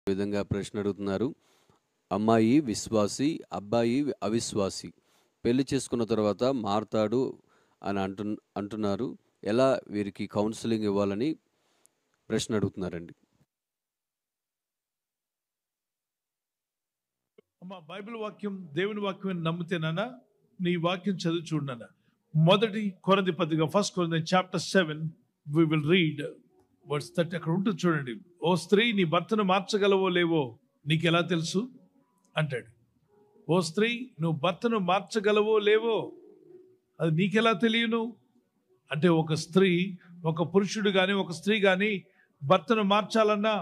విధంగా ప్రశ్న అడుగుతున్నారు. అమ్మాయి విశ్వాసి, అబ్బాయి అవిశ్వాసి. పెళ్లి చేసుకున్న తర్వాత మారతాడు అని అంటున్నారు. ఎలా వీరికి కౌన్సెలింగ్ ఇవ్వాలని ప్రశ్న అడుగుతున్నారండి. అమ్మా, బైబిల్ వాక్యం దేవుని వాక్యం నమ్మితేనా నీ వాక్యం చదివి చూడనా. మొదటి కొరింథీ పత్రిక, 1 Corinthians chapter 7 we will read verse 30. అక్కడ ఉంటుంది చూడండి. ఓ స్త్రీ, నీ భర్తను మార్చగలవో లేవో నీకు ఎలా తెలుసు అంటాడు. ఓ స్త్రీ, నువ్వు భర్తను మార్చగలవో లేవో అది నీకెలా తెలియను అంటే, ఒక స్త్రీ, ఒక పురుషుడు కానీ ఒక స్త్రీ కానీ భర్తను మార్చాలన్నా,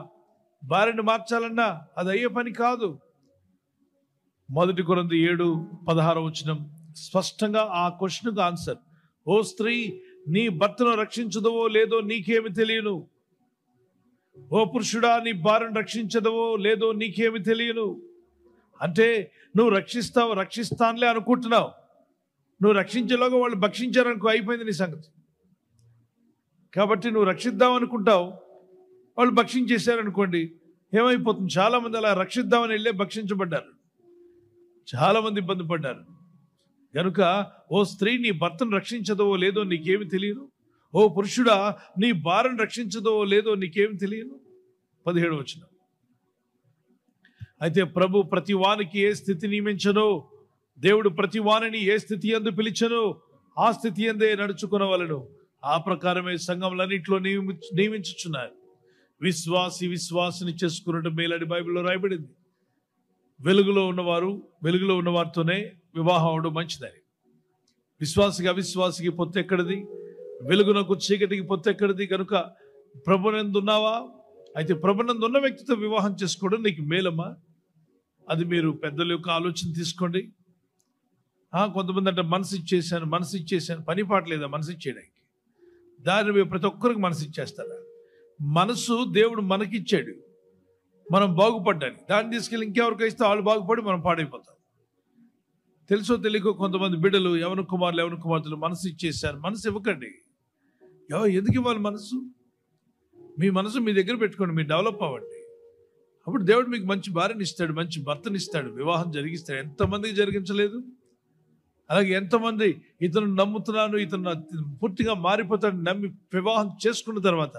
భార్యను మార్చాలన్నా అది అయ్యే పని కాదు. మొదటి కొరింథీ 7:16 స్పష్టంగా ఆ క్వశ్చన్కు ఆన్సర్. ఓ స్త్రీ, నీ భర్తను రక్షించదవో లేదో నీకేమి తెలియను. ఓ పురుషుడా, నీ భార్యను రక్షించదవో లేదో నీకేమి తెలియను. అంటే నువ్వు రక్షిస్తానులే అనుకుంటున్నావు. నువ్వు రక్షించేలోగా వాళ్ళు భక్షించారనుకో, అయిపోయింది నీ సంగతి. కాబట్టి నువ్వు రక్షిద్దాం అనుకుంటావు, వాళ్ళు భక్షించేశారనుకోండి, ఏమైపోతుంది? చాలామంది అలా రక్షిద్దామని వెళ్ళే భక్షించబడ్డారు, చాలామంది ఇబ్బంది పడ్డారు. కనుక ఓ స్త్రీ, నీ భర్తను రక్షించదవో లేదో నీకేమి తెలియదు. ఓ పురుషుడా, నీ భార్యను రక్షించదవో లేదో నీకేమి తెలియదు. 17 అయితే ప్రభు ప్రతి వానికి ఏ స్థితి నియమించనో, దేవుడు ప్రతి వానిని ఏ స్థితి యందు పిలిచనో ఆ స్థితి యందే నడుచుకునవలెను. ఆ ప్రకారమే సంఘములన్నిటిలో నియమించుచున్నారు. విశ్వాసిని చేసుకున్నట్టు మేలని బైబిల్లో రాయబడింది. వెలుగులో ఉన్న వారితోనే వివాహం అవడం మంచిదని. విశ్వాసికి అవిశ్వాసికి పొత్తు ఎక్కడిది? వెలుగునకు చీకటికి పొత్తు ఎక్కడిది? కనుక ప్రభునందు ఉన్నావా? అయితే ప్రభునందు ఉన్న వ్యక్తితో వివాహం చేసుకోవడం నీకు మేలమ్మా. అది మీరు పెద్దల యొక్క ఆలోచన తీసుకోండి. కొంతమంది అంటే మనసు ఇచ్చేసాను, పని పాట లేదా మనసు ఇచ్చేయడానికి? దాన్ని ప్రతి ఒక్కరికి మనసు ఇచ్చేస్తారా? మనసు దేవుడు మనకిచ్చాడు మనం బాగుపడ్డానికి. దాన్ని తీసుకెళ్ళి ఇంకెవరికి ఇస్తే వాళ్ళు బాగుపడి మనం పాడైపోతాం. తెలుసో తెలియకో కొంతమంది బిడ్డలు, యవన కుమార్తెలు మనసు ఇచ్చేసారు. మనసు ఇవ్వకండి. ఎందుకు ఇవ్వాలి మనసు? మీ మనసు మీ దగ్గర పెట్టుకోండి, మీరు డెవలప్ అవ్వండి. అప్పుడు దేవుడు మీకు మంచి భార్యని ఇస్తాడు, మంచి భర్తని ఇస్తాడు, వివాహం జరిగిస్తాడు. ఎంతమందికి జరిగించలేదు? అలాగే ఎంతమంది ఇతను నమ్ముతున్నాను, ఇతను పూర్తిగా మారిపోతాడు నమ్మి వివాహం చేసుకున్న తర్వాత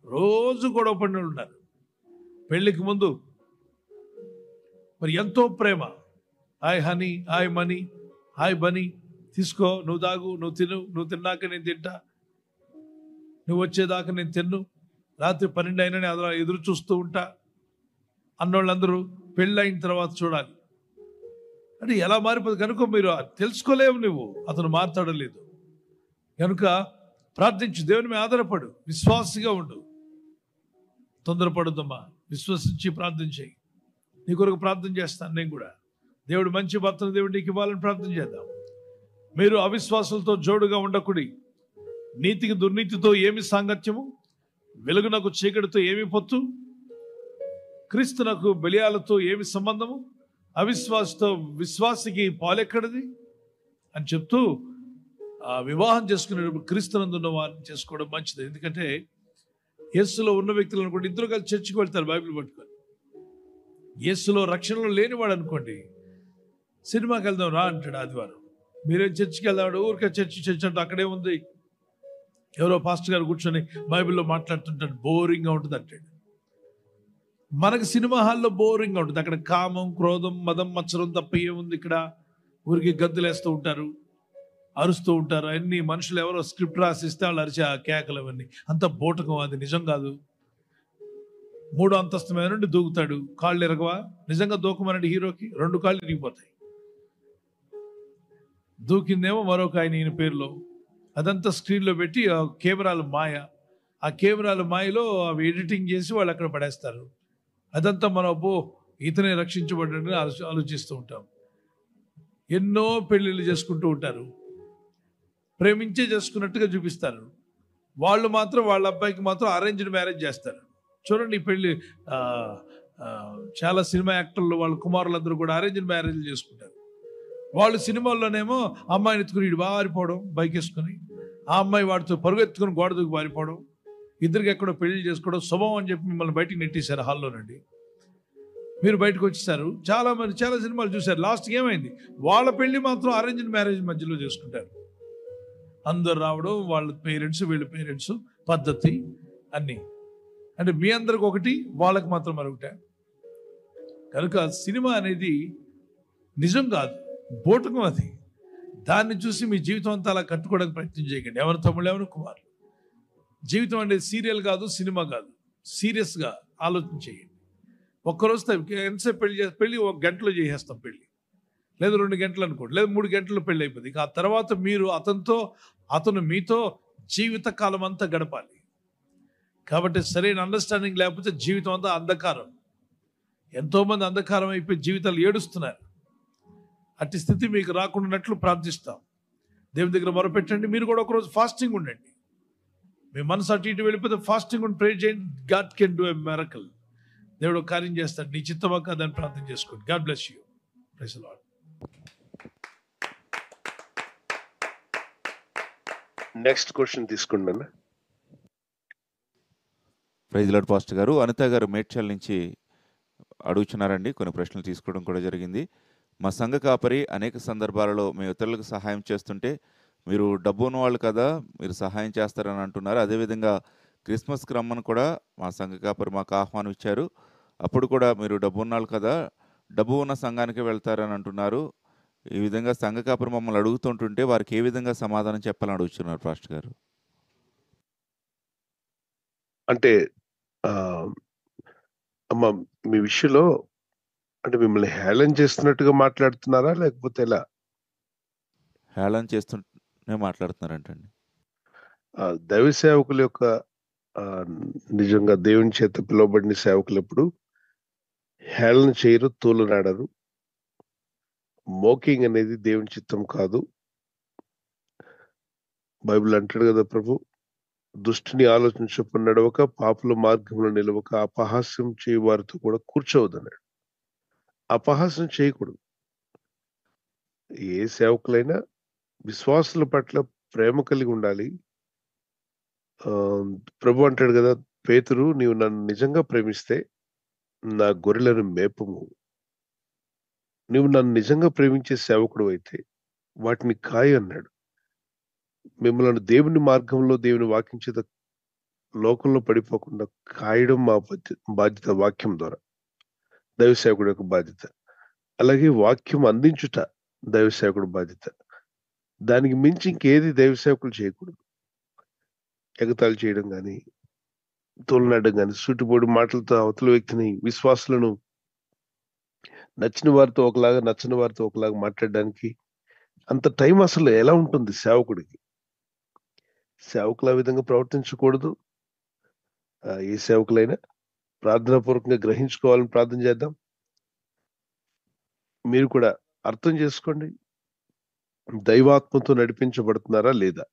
రోజు గొడవ పడిన ఉన్నారు. పెళ్లికి ముందు మరి ఎంతో ప్రేమ, hi honey, hi money, hi bunny, తీసుకో, నువ్వు తాగు, నువ్వు తిను, నువ్వు తిన్నాక నేను తింటా, నువ్వు వచ్చేదాకా నేను తిన్ను, రాత్రి 12 అయినా నేను అలా ఎదురు చూస్తూ ఉంటా అన్నోళ్ళందరూ పెళ్ళైన తర్వాత చూడాలి. అంటే ఎలా మారిపోతుంది? కనుక మీరు తెలుసుకోలేవు నువ్వు అతను మారుతాడో లేదు. కనుక ప్రార్థించు, దేవుని మీద ఆధారపడు, విశ్వాసిగా ఉండు, తొందరపడుద్దమ్మా. విశ్వసించి ప్రార్థన చేయి. నీ కొరకు ప్రార్థన చేస్తాను నేను కూడా. దేవుడు మంచి భర్తను దేవుడు నీకు ఇవ్వాలని ప్రార్థన చేద్దాం. మీరు అవిశ్వాసులతో జోడుగా ఉండకుడి. నీతికి దుర్నీతితో ఏమి సాంగత్యము? వెలుగునకు చీకటితో ఏమి పొత్తు? క్రీస్తునకు బెలియాలతో ఏమి సంబంధము? అవిశ్వాసతో విశ్వాసికి పాలెక్కడిది అని చెప్తూ వివాహం చేసుకునేటప్పుడు క్రీస్తునందు ఉన్న వారిని చేసుకోవడం మంచిది. ఎందుకంటే యేసులో ఉన్న వ్యక్తులు అనుకోండి, ఇద్దరు కలిసి చర్చికి వెళ్తారు బైబిల్ పట్టుకొని. యేసులో రక్షణలో లేనివాడు అనుకోండి, సినిమాకి వెళ్దాం రా అంటాడు ఆదివారం. మీరేం చర్చికి వెళ్దాం? ఊరికే చర్చి అంటే అక్కడే ఉంది, ఎవరో పాస్టర్ గారు కూర్చొని బైబిల్లో మాట్లాడుతుంటాడు, బోరింగ్గా ఉంటుంది అంటాడు. మనకు సినిమా హాల్లో బోరింగ్గా ఉంటుంది. అక్కడ కామం, క్రోధం, మదం, మత్సరం తప్ప ఏముంది? ఇక్కడ ఊరికి గద్దులు వేస్తూ ఉంటారు, అరుస్తూ ఉంటారు. అన్ని మనుషులు ఎవరో స్క్రిప్ట్ రాసిస్తే వాళ్ళు అరిచే ఆ కేకలు అవన్నీ అంత బోటకం, అది నిజం కాదు. 3వ అంతస్తు మీద నుండి దూకుతాడు, కాళ్ళు ఎరగవా? నిజంగా దూకమనండి హీరోకి 2 కాళ్ళు ఇరిగిపోతాయి. దూకిందేమో మరొక ఆయన పేరులో. అదంతా స్క్రీన్లో పెట్టి కెమెరాలు మాయ, ఆ కెమెరాల మాయలో అవి ఎడిటింగ్ చేసి వాళ్ళు అక్కడ పడేస్తారు. అదంతా మనం ఇతనే రక్షించబడ్డాడని ఆలోచిస్తూ ఉంటాం. ఎన్నో పెళ్ళిళ్ళు చేసుకుంటూ ఉంటారు, ప్రేమించే చేసుకున్నట్టుగా చూపిస్తారు. వాళ్ళు మాత్రం వాళ్ళ అబ్బాయికి మాత్రం అరేంజ్డ్ మ్యారేజ్ చేస్తారు. చూడండి, పెళ్ళి చాలా సినిమా యాక్టర్లు వాళ్ళ కుమారులందరూ కూడా అరేంజ్డ్ మ్యారేజ్లు చేసుకుంటారు. వాళ్ళు సినిమాల్లోనేమో అమ్మాయిని ఎత్తుకుని ఇటు పారిపోవడం బైక్ వేసుకుని, ఆ అమ్మాయి వాడితో పరుగెత్తుకుని గోడ దూకి పారిపోవడం, ఇద్దరికి ఎక్కడో పెళ్లి చేసుకోవడం శుభం అని చెప్పి మిమ్మల్ని బయటికి నెట్టేశారు హాల్లోనండి. మీరు బయటకు వచ్చేసారు. చాలా మంది చాలా సినిమాలు చూశారు. లాస్ట్కి ఏమైంది? వాళ్ళ పెళ్లి మాత్రం అరేంజ్డ్ మ్యారేజ్ మధ్యలో చేసుకుంటారు. అందరు రావడం, వాళ్ళ పేరెంట్స్ వీళ్ళ పేరెంట్స్, పద్ధతి అన్నీ. అంటే మీ అందరికి ఒకటి, వాళ్ళకి మాత్రం మరొకటి. కనుక సినిమా అనేది నిజం కాదు, బోటకం అది. దాన్ని చూసి మీ జీవితం అంతా అలా కట్టుకోవడానికి ప్రయత్నం చేయకండి. ఎవరు తమ్ముళ్ళు, ఎవరు కుమారులు. జీవితం అనేది సీరియల్ కాదు, సినిమా కాదు. సీరియస్గా ఆలోచన చేయండి. ఒక్కరోజు ఎంతసేపు పెళ్లి 1 గంటలో చేసేస్తాం పెళ్లి, లేదా 2 గంటలు అనుకోండి, లేదా 3 గంటల్లో పెళ్లి అయిపోతుంది. ఇక ఆ తర్వాత మీరు అతను మీతో జీవితకాలం అంతా గడపాలి. కాబట్టి సరైన అండర్స్టాండింగ్ లేకపోతే జీవితం అంతా అంధకారం. ఎంతోమంది అంధకారం అయిపోయి జీవితాలు ఏడుస్తున్నారు. అట్టి స్థితి మీకు రాకుండానట్లు ప్రార్థిస్తాం. దేవుని దగ్గర మొరపెట్టండి. మీరు కూడా ఒకరోజు ఫాస్టింగ్ ఉండండి. మీ మనసు అటు ఇటు వెళ్ళిపోతే ఫాస్టింగ్ ఉండి ప్రే చేయండి. God can do a miracle. దేవుడు ఒక కార్యం చేస్తాడు. నీ చిత్తమా కాదని ప్రార్థన చేసుకోండి. God bless you. Praise the Lord. Next question తీసుకోండి అన్న. ప్రైజ్ లార్డ్ పాస్టర్ గారు. అనిత గారు మేడ్చల్ నుంచి అడుగుతున్నారండి. కొన్ని ప్రశ్నలు తీసుకోవడం కూడా జరిగింది. మా సంఘ కాపరి అనేక సందర్భాలలో మేము ఇతరులకు సహాయం చేస్తుంటే మీరు డబ్బు ఉన్నవాళ్ళు కదా, మీరు సహాయం చేస్తారని అంటున్నారు. అదేవిధంగా క్రిస్మస్కి రమ్మని కూడా మా సంఘ కాపరి మాకు ఆహ్వానం ఇచ్చారు. అప్పుడు కూడా మీరు డబ్బు ఉన్నాళ్ళు కదా, డబ్బు ఉన్న సంఘానికి వెళ్తారని అంటున్నారు. ఈ విధంగా సంఘ కాపరి మమ్మల్ని అడుగుతుంటుంటే వారికి ఏ విధంగా సమాధానం చెప్పాలని అడుగుతున్నారు పాస్టర్ గారు? అంటే అమ్మ, మీ విషయంలో అంటే మిమ్మల్ని హేళన చేస్తున్నట్టుగా మాట్లాడుతున్నారా, లేకపోతే ఎలా? హేళన చేస్తూనే మాట్లాడుతున్నారంటండి. దైవ సేవకుల యొక్క నిజంగా దేవుని చేత పిలువబడిన సేవకులు ఎప్పుడు హేళన చేయరు, తూలనాడరు. మోకింగ్ అనేది దేవుని చిత్తం కాదు. బైబిల్ అంటాడు కదా, ప్రభు దుష్టుని ఆలోచన చొప్పున నడవక, పాపుల మార్గంలో నిలవక, అపహాస్యం చేయ వారితో కూడా కూర్చోవద్దన్నాడు. అపహాస్యం చేయకూడదు. ఏ సేవకులైనా విశ్వాసుల పట్ల ప్రేమ కలిగి ఉండాలి. ప్రభు అంటాడు కదా, పేతురు, నీవు నన్ను నిజంగా ప్రేమిస్తే నా గొర్రెలను మేపము. నువ్వు నన్ను నిజంగా ప్రేమించే సేవకుడు అయితే వాటిని కాయ అన్నాడు. మిమ్మల్ని దేవుని మార్గంలో, దేవుని వాక్యం చేత లోకంలో పడిపోకుండా కాయడం మా బాధ్యత. వాక్యం ద్వారా దైవ సేవకుడు యొక్క బాధ్యత. అలాగే వాక్యం అందించుట దైవ సేవకుడు బాధ్యత. దానికి మించి ఇంకేది దైవ సేవకులు చేయకూడదు. ఎగతాళి చేయడం కానీ, తోలనాడడం కానీ, సూటిపోడు మాటలతో అవతల వ్యక్తిని, విశ్వాసులను నచ్చిన వారితో ఒకలాగా, నచ్చని వారితో ఒకలాగా మాట్లాడడానికి అంత టైం అసలు ఎలా ఉంటుంది సేవకుడికి? సేవకులు ఆ విధంగా ప్రవర్తించకూడదు. ఏ సేవకులైనా ప్రార్థనాపూర్వకంగా గ్రహించుకోవాలని ప్రార్థన చేద్దాం. మీరు కూడా అర్థం చేసుకోండి, దైవాత్మతో నడిపించబడుతున్నారా లేదా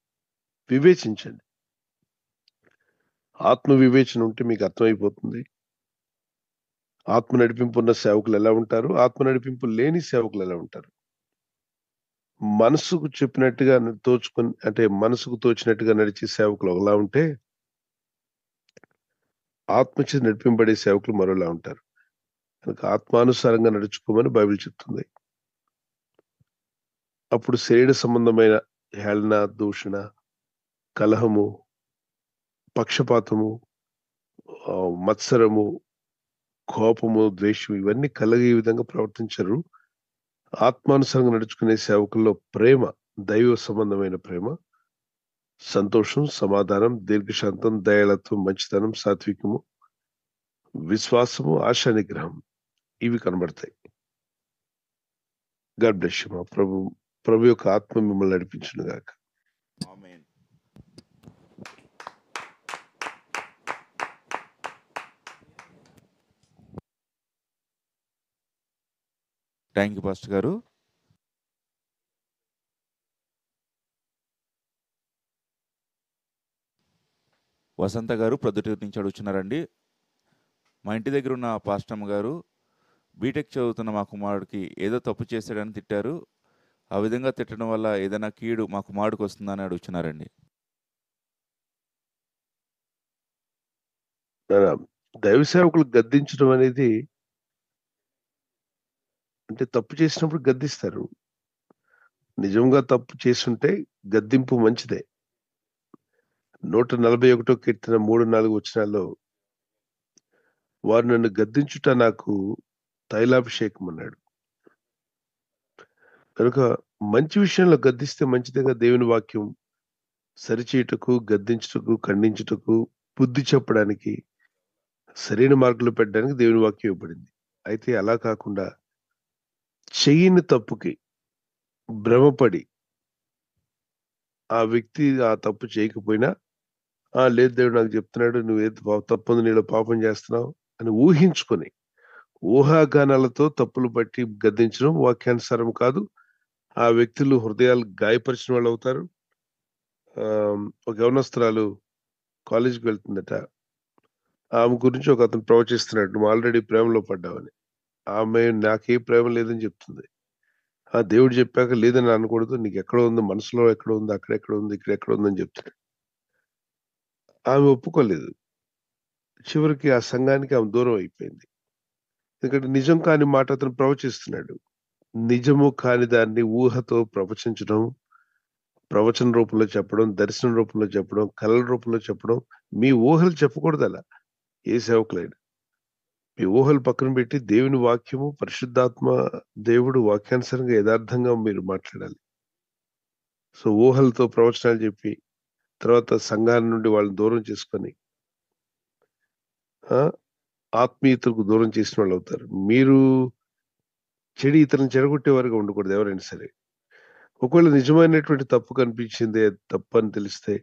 వివేచించండి. ఆత్మ వివేచన ఉంటే మీకు అర్థమైపోతుంది. ఆత్మ నడిపింపు ఉన్న సేవకులు ఎలా ఉంటారు, ఆత్మ నడిపింపు లేని సేవకులు ఎలా ఉంటారు. మనసుకు చెప్పినట్టుగా మనసుకు తోచినట్టుగా నడిచే సేవకులు ఒకలా ఉంటే, ఆత్మచే నడిపింపబడే సేవకులు మరోలా ఉంటారు. కనుక ఆత్మానుసారంగా నడుచుకోమని బైబిల్ చెప్తుంది. అప్పుడు శరీర సంబంధమైన హేళన, దూషణ, కలహము, పక్షపాతము, మత్సరము, కోపము, ద్వేషం ఇవన్నీ కలిగే విధంగా ప్రవర్తించరు. ఆత్మానుసారంగా నడుచుకునే సేవకుల్లో ప్రేమ, దైవ సంబంధమైన ప్రేమ, సంతోషం, సమాధానం, దీర్ఘశాంతం, దయాళత్వం, మంచితనం, సాత్వికము, విశ్వాసము, ఆశా నిగ్రహం ఇవి కనబడతాయి. God bless you. మా ప్రభు యొక్క ఆత్మ మిమ్మల్ని నడిపించును గాక. ఆమేన్. థ్యాంక్ యూ పాస్టర్ గారు. వసంత గారు ప్రొద్దుటూరు నుంచి అడుగుతున్నారండి. మా ఇంటి దగ్గర ఉన్న పాస్టమ్మ గారు బీటెక్ చదువుతున్న మా కుమారుడికి ఏదో తప్పు చేశాడని తిట్టారు. ఆ విధంగా తిట్టడం వల్ల ఏదైనా కీడు మా కుమారుడికి వస్తుందని అడుగుతున్నారండి. దైవ సేవకులు గద్దించడం అనేది అంటే తప్పు చేసినప్పుడు గద్దిస్తారు. నిజంగా తప్పు చేసుంటే గద్దింపు మంచిదే. 141 కీర్తన 3, 4 వచనాల్లో వారు నన్ను గద్దించుట నాకు తైలాభిషేకం అన్నాడు. కనుక మంచి విషయంలో గద్దిస్తే మంచిదేగా. దేవుని వాక్యం సరిచేయుటకు, గద్దించుటకు, ఖండించుటకు, బుద్ధి చెప్పడానికి, సరైన మార్గంలో పెట్టడానికి దేవుని వాక్యం ఇవ్వబడింది. అయితే అలా కాకుండా చెయ్యని తప్పుకి భ్రమపడి ఆ వ్యక్తి ఆ తప్పు చేయకపోయినా, లేదు దేవుడు నాకు చెప్తున్నాడు నువ్వేదో తప్పుంది నీలో పాపం చేస్తున్నావు అని ఊహించుకొని, ఊహాగానాలతో తప్పులు బట్టి గద్దించడం వాక్యానుసారం కాదు. ఆ వ్యక్తులు హృదయాలు గాయపరిచిన వాళ్ళు అవుతారు. ఒక యవనస్తురాలు కాలేజీకి వెళ్తుందట. ఆమె గురించి ఒక అతను ప్రవచిస్తున్నాడు, నువ్వు ఆల్రెడీ ప్రేమలో పడ్డావని. ఆమె నాకే ప్రేమ లేదని చెప్తుంది. ఆ దేవుడు చెప్పాక లేదని అనకూడదు, నీకు ఎక్కడ ఉంది, మనసులో ఎక్కడ ఉంది, అక్కడెక్కడ ఉంది, ఇక్కడ ఎక్కడ ఉందని చెప్తున్నాడు. ఆమె ఒప్పుకోలేదు. చివరికి ఆ సంఘానికి ఆమె దూరం అయిపోయింది. ఎందుకంటే నిజం కాని మాట అతను ప్రవచిస్తున్నాడు. నిజము కాని దాన్ని ఊహతో ప్రవచించడం, ప్రవచన రూపంలో చెప్పడం, దర్శనం రూపంలో చెప్పడం, కళల రూపంలో చెప్పడం. మీ ఊహలు చెప్పకూడదు అలా ఏ సేవకులైనా. మీ ఊహలు పక్కన పెట్టి దేవుని వాక్యము, పరిశుద్ధాత్మ దేవుడు వాక్యానుసారంగా యథార్థంగా మీరు మాట్లాడాలి. సో ఊహలతో ప్రవచనాలు చెప్పి తర్వాత సంఘాల నుండి వాళ్ళని దూరం చేసుకొని ఆత్మీయతకు దూరం చేసిన వాళ్ళు అవుతారు. మీరు చెడు ఇతరులను చెడగొట్టే వారిగా ఉండకూడదు ఎవరైనా సరే. ఒకవేళ నిజమైనటువంటి తప్పు కనిపించింది, తప్పు అని తెలిస్తే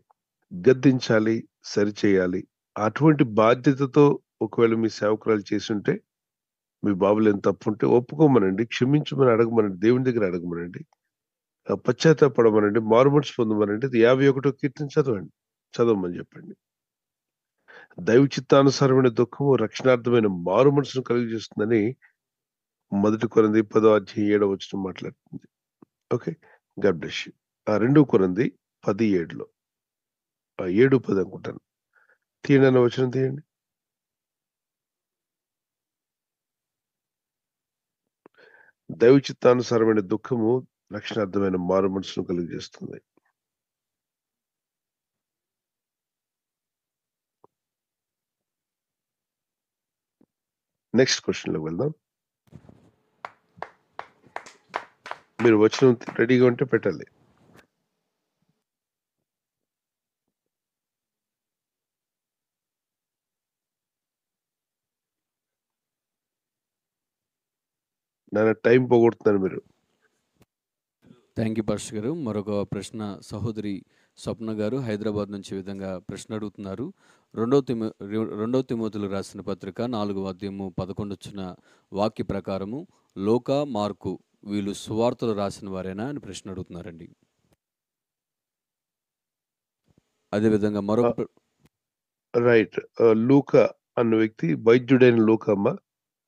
గద్దించాలి, సరిచేయాలి. అటువంటి బాధ్యతతో ఒకవేళ మీ సేవకురాలు చేసుంటే, మీ బాబులో ఏం తప్పుంటే ఒప్పుకోమనండి, క్షమించమని అడగమనండి, దేవుని దగ్గర అడగమనండి, పశ్చాత్తాపడమనండి, మారుమనసు పొందమనండి. 51 కీర్తన చదవమని చెప్పండి. దైవ చిత్తానుసారమైన దుఃఖము రక్షణార్థమైన మారు మనసును కలిగజేస్తుందని 1 కొరింథీ 10వ అధ్యాయం 7వ వచనం మాట్లాడుతుంది. Okay, God bless you. 2 కొరింథీ 10:7లో 7:10 అనుకుంటాను. తీయండి అన్న వచనం తీయండి. దైవ చిత్తానుసారమైన దుఃఖము రక్షణార్థమైన మారు మనసును కలిగజేస్తుంది. నెక్స్ట్ క్వశ్చన్లోకి వెళ్దాం. మీరు వచనం రెడీగా ఉంటే పెట్టాలి. నాన్న టైం పోగొడుతున్నారు మీరు. థ్యాంక్ యూ పాస్టర్ గారు. మరొక ప్రశ్న సహోదరి స్వప్న గారు హైదరాబాద్ నుంచి ఈ విధంగా ప్రశ్న అడుగుతున్నారు. 2 తిమోతిలో రాసిన పత్రిక 4వ అధ్యాయము 11 వాక్య ప్రకారము లోకా, మార్కు వీళ్ళు సువార్తలు రాసిన వారేనా అని ప్రశ్న అడుగుతున్నారండి. అదేవిధంగా మరొక రైట్. లూకా అన్న వ్యక్తి వైద్యుడైన లూకమ్మ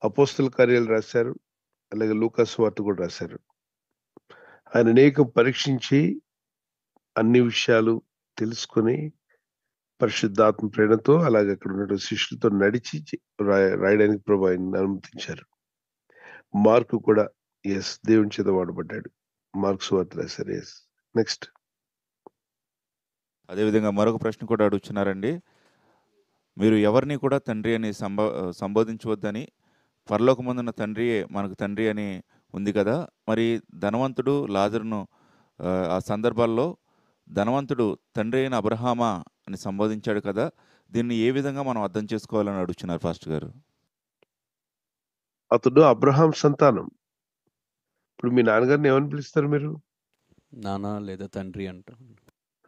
అపోస్తల కార్యాలు రాశారు, అలాగే లూకా సువార్త కూడా రాశారు. ఆయన అనేకం పరీక్షించి అన్ని విషయాలు తెలుసుకొని పరిశుద్ధాత్మ ప్రేరణతో అలాగే అక్కడ ఉన్న శిష్యులతో నడిచి రాయడానికి ప్రభు ఆయన అనుమతించారు. మార్కు కూడా దేవుని చేత వాడబడ్డాడు. మార్కు సువార్త రాశారు. నెక్స్ట్. అదేవిధంగా మరొక ప్రశ్న కూడా అడుగుతున్నారండి. మీరు ఎవరిని కూడా తండ్రి అని సంబోధించవద్దని, పరలోకమందున్న తండ్రియే మనకు తండ్రి అని ఉంది కదా. మరి ధనవంతుడు లాజరును ఆ సందర్భాల్లో ధనవంతుడు తండ్రి అయిన అబ్రహామా అని సంబోధించాడు కదా. దీన్ని ఏ విధంగా మనం అర్థం చేసుకోవాలని అడుగుతున్నారు పాస్టర్ గారు. అతడు అబ్రహాం సంతానం. ఇప్పుడు మీ నాన్నగారిని ఏమని పిలుస్తారు మీరు? నాన్న లేదా తండ్రి అంటారు.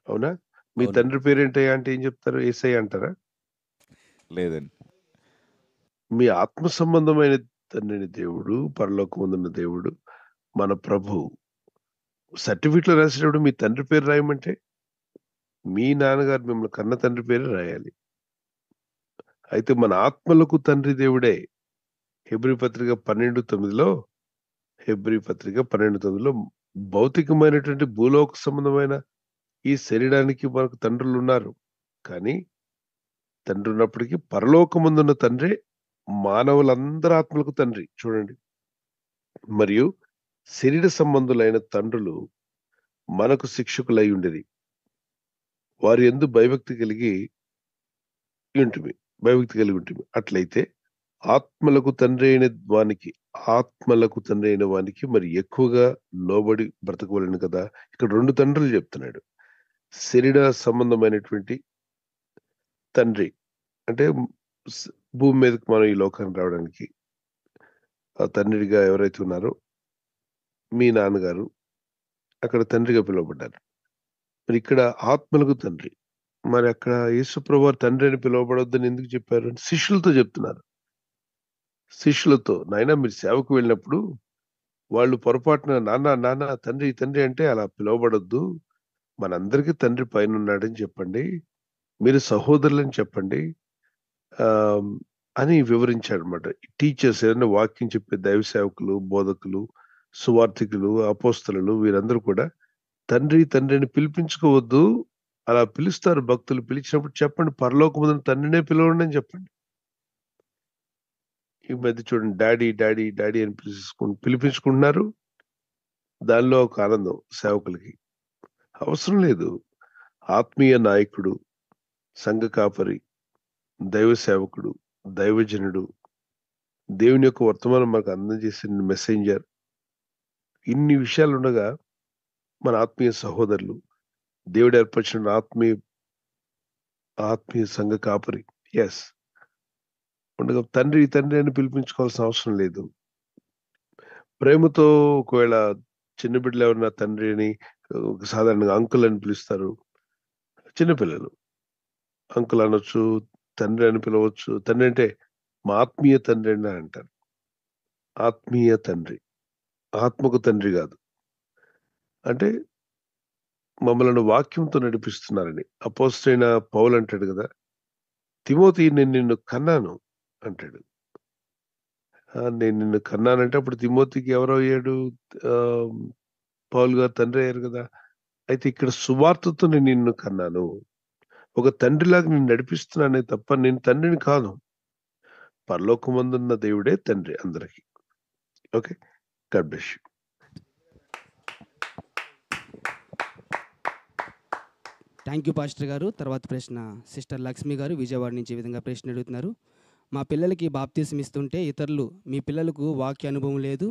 అవునా? మీ తండ్రి పేరేంటయ్యా అంటే ఏం చెప్తారు? యేసయ్య అంటారా? లేదండి. మీ ఆత్మ సంబంధమైన తండ్రిని దేవుడు, పరలోకమందున్న దేవుడు, మన ప్రభు. సర్టిఫికెట్లో రాసేటప్పుడు మీ తండ్రి పేరు రాయమంటే మీ నాన్నగారు మిమ్మల్ని కన్న తండ్రి పేరు రాయాలి. అయితే మన ఆత్మలకు తండ్రి దేవుడే. హెబ్రీ పత్రిక 12:9లో భౌతికమైనటువంటి భూలోక సంబంధమైన ఈ శరీరానికి మనకు తండ్రులు ఉన్నారు. కానీ తండ్రి ఉన్నప్పటికీ పరలోకమందున్న తండ్రే మానవులందరి ఆత్మలకు తండ్రి. చూడండి, మరియు శరీర సంబంధులైన తండ్రులు మనకు శిక్షకులై ఉండేది. వారి యందు భయభక్తి కలిగి ఉంటిమి భయభక్తి కలిగి ఉంటిమి. అట్లయితే ఆత్మలకు తండ్రి అయిన వానికి మరి ఎక్కువగా లోబడి బ్రతకవలెను కదా. ఇక్కడ 2 తండ్రులు చెప్తున్నాడు. శరీర సంబంధమైనటువంటి తండ్రి అంటే స్ భూమి మీదకి మనం ఈ లోకానికి రావడానికి ఆ తండ్రిగా ఎవరైతే ఉన్నారో మీ నాన్నగారు అక్కడ తండ్రిగా పిలువబడ్డారు. మరి ఇక్కడ ఆత్మలకు తండ్రి. మరి అక్కడ యేసుప్రభువారు తండ్రి అని పిలువబడొద్దని ఎందుకు చెప్పారు? అంటే శిష్యులతో చెప్తున్నారు. శిష్యులతో నాయనా మీరు సేవకు వెళ్ళినప్పుడు వాళ్ళు పొరపాటున నాన్న, నాన్న, తండ్రి, తండ్రి అంటే అలా పిలువబడొద్దు. మనందరికీ తండ్రి పైనున్నాడని చెప్పండి. మీరు సహోదరులని చెప్పండి. ఆహ్, అని వివరించాడన్నమాట. టీచర్స్ ఏదైనా వాక్యం చెప్పే దైవ సేవకులు, బోధకులు, సువార్థికులు, అపోస్తలులు వీరందరూ కూడా తండ్రి, తండ్రి అని పిలిపించుకోవద్దు. అలా పిలుస్తారు భక్తులు. పిలిచినప్పుడు చెప్పండి పరలోకమందున్న తండ్రినే పిలవండి అని చెప్పండి. ఈ మధ్య చూడండి డాడీ, డాడీ, డాడీ అని పిలిపించుకుంటున్నారు. దానిలో ఒక ఆనందం సేవకులకి. అవసరం లేదు. ఆత్మీయ నాయకుడు, సంఘ కాపరి, దైవ సేవకుడు, దైవజనుడు, దేవుని యొక్క వర్తమానం మనకు అందజేసిన మెసెంజర్, ఇన్ని విషయాలుండగా మన ఆత్మీయ సహోదరులు, దేవుడు ఏర్పరిచిన ఆత్మీయ సంఘ కాపరి ఉండగా తండ్రి, తండ్రి అని పిలిపించుకోవాల్సిన అవసరం లేదు. ప్రేమతో ఒకవేళ చిన్న బిడ్డలు ఎవరైనా తండ్రి అని సాధారణంగా అంకుల్ అని పిలుస్తారు. చిన్నపిల్లలు అంకుల్ అనొచ్చు, తండ్రి అని పిలవచ్చు. తండ్రి అంటే మా ఆత్మీయ తండ్రి అని అంటారు. ఆత్మీయ తండ్రి, ఆత్మకు తండ్రి కాదు. అంటే మమ్మలను వాక్యంతో నడిపిస్తున్నారని. అపోస్తలుడైన పౌలు అంటాడు కదా, తిమోతి నేను నిన్ను కన్నాను అంటాడు. నేను నిన్ను కన్నానంటే అప్పుడు తిమోతికి ఎవరో అయ్యాడు? పౌలు గారు తండ్రి అయ్యారు కదా. అయితే ఇక్కడ సువార్తతో నేను నిన్ను కన్నాను. ఒక తండ్రిలాగా నేను నడిపిస్తున్నానే తప్ప నేను తండ్రిని కాను. పరలోకమందున్న దేవుడే తండ్రి అందరికి. Okay, God bless you. Thank you pastor గారు. తర్వాత ప్రశ్న సిస్టర్ లక్ష్మి గారు విజయవాడ నుంచి ఈ విధంగా ప్రశ్న అడుగుతున్నారు. మా పిల్లలకి బాప్తీసం ఇస్తుంటే ఇతరులు మీ పిల్లలకు వాక్య అనుభవం లేదు